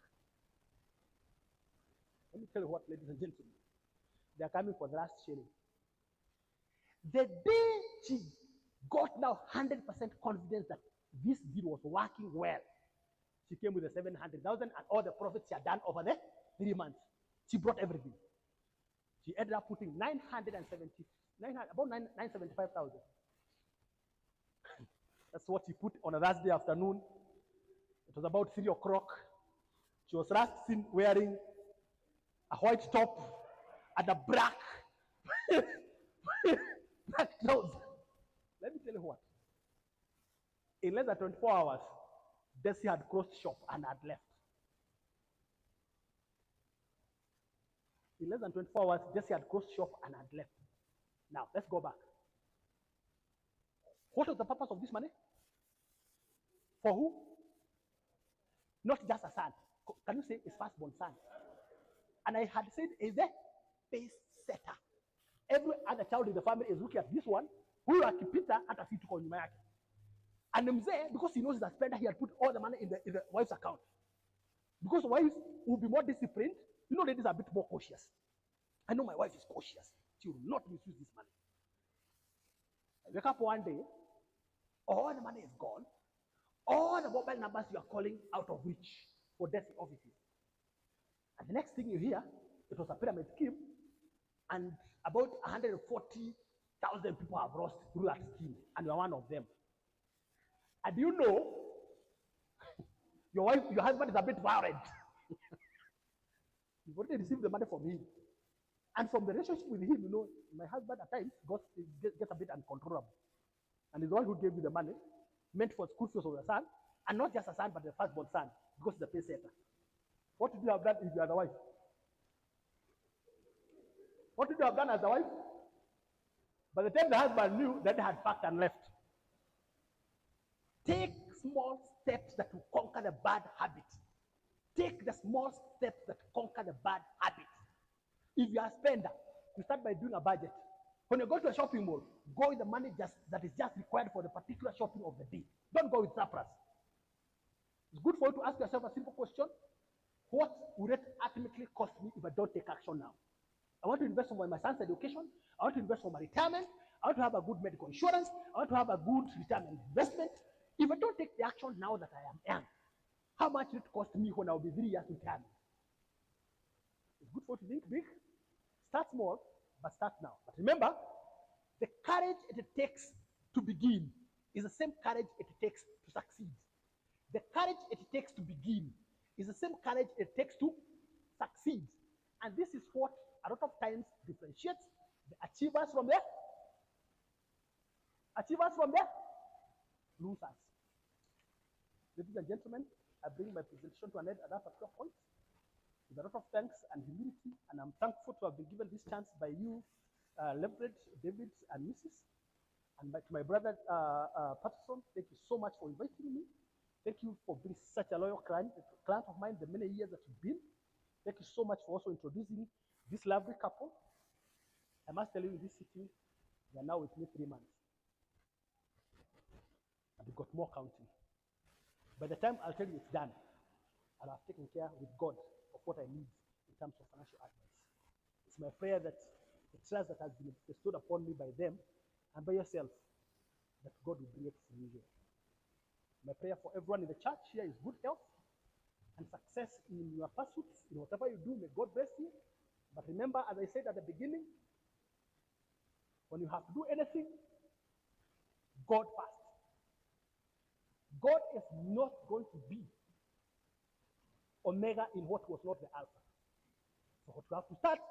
Speaker 1: Let me tell you what, ladies and gentlemen. They are coming for the last shilling. The day she got now 100% confidence that this deal was working well, she came with the 700,000 and all the profits she had done over the 3 months. She brought everything. She ended up putting about 975,000. That's what she put on a Thursday afternoon. It was about 3 o'clock. She was last seen wearing a white top and a black trousers. Let me tell you what. In less than 24 hours, Desi had closed shop and had left. In less than 24 hours, Desi had closed shop and had left. Now, let's go back. What was the purpose of this money? For who? Not just a son. Can you say his firstborn son? And I had said, is the pace setter. Every other child in the family is looking at this one, who akipita hata si tuko nyuma yake. And mzee, because he knows he's a spender, he had put all the money in the wife's account. Because wives will be more disciplined. You know, ladies are a bit more cautious. I know my wife is cautious. She will not misuse this money. I wake up one day, all the money is gone. All the mobile numbers you are calling out of reach for desk offices. And the next thing you hear, it was a pyramid scheme, and about 140,000 people have lost through that scheme, and you are one of them. And you know, your husband is a bit violent. You've already received the money from him. And from the relationship with him, you know, my husband at times gets a bit uncontrollable. And he's the one who gave you the money, meant for school fees of your son, and not just a son, but the firstborn son, because he's a pay setter. What would you have done if you are the wife? What would you have done as a wife? By the time the husband knew, that they had packed and left. Take small steps that will conquer the bad habit. Take the small steps that conquer the bad habit. If you are a spender, you start by doing a budget. When you go to a shopping mall, go with the money that is just required for the particular shopping of the day. Don't go with surplus. It's good for you to ask yourself a simple question. What will it ultimately cost me if I don't take action now? I want to invest for my son's education. I want to invest for my retirement. I want to have a good medical insurance. I want to have a good retirement investment. If I don't take the action now that I am young, how much will it cost me when I will be 3 years retirement? It's good for you to think big. Start small, but start now. But remember, the courage it takes to begin is the same courage it takes to succeed. The courage it takes to begin is the same courage it takes to succeed. And this is what a lot of times differentiates the achievers from the losers. Ladies and gentlemen, I bring my presentation to an end at that particular point with a lot of thanks and humility, and I'm thankful to have been given this chance by you, Leverage, David, and Mrs. And to my brother, Patterson, thank you so much for inviting me. Thank you for being such a loyal client of mine the many years that you've been. Thank you so much for also introducing this lovely couple. I must tell you, in this city, they are now with me 3 months. And we've got more counting. By the time I'll tell you it's done, I'll have taken care with God of what I need in terms of financial advice. It's my prayer that the trust that has been bestowed upon me by them and by yourself, that God will bring it fruition. My prayer for everyone in the church here is good health and success in your pursuits, in whatever you do. May God bless you. But remember, as I said at the beginning, when you have to do anything, God first. God is not going to be Omega in what was not the Alpha. So what you have to start,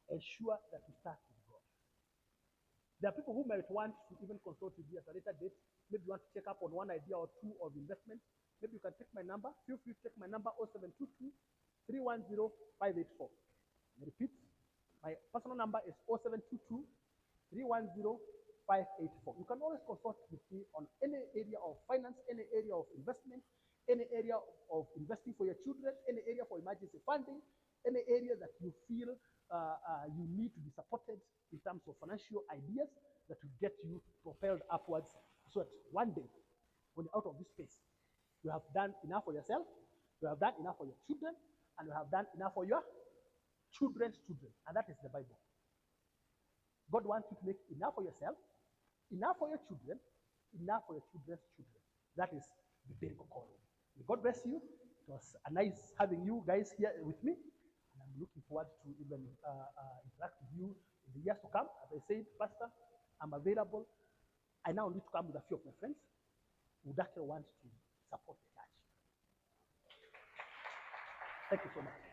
Speaker 1: ensure that you start with God. There are people who might want to even consult with you at a later date. Maybe you want to check up on one idea or two of investment. Maybe you can take my number. Feel free to take my number, 0722 310 584. I repeat, my personal number is 0722 310 584. You can always consult with me on any area of finance, any area of investment, any area of investing for your children, any area for emergency funding, any area that you feel you need to be supported in terms of financial ideas that will get you propelled upwards, so that one day, when you're out of this space, you have done enough for yourself, you have done enough for your children, and you have done enough for your children's children. And that is the Bible. God wants you to make enough for yourself, enough for your children, enough for your children's children. That is the biblical calling. May God bless you. It was a nice having you guys here with me, and I'm looking forward to even interact with you in the years to come. As I said, Pastor, I'm available. I now need to come with a few of my friends who actually want to support the church. Thank you so much.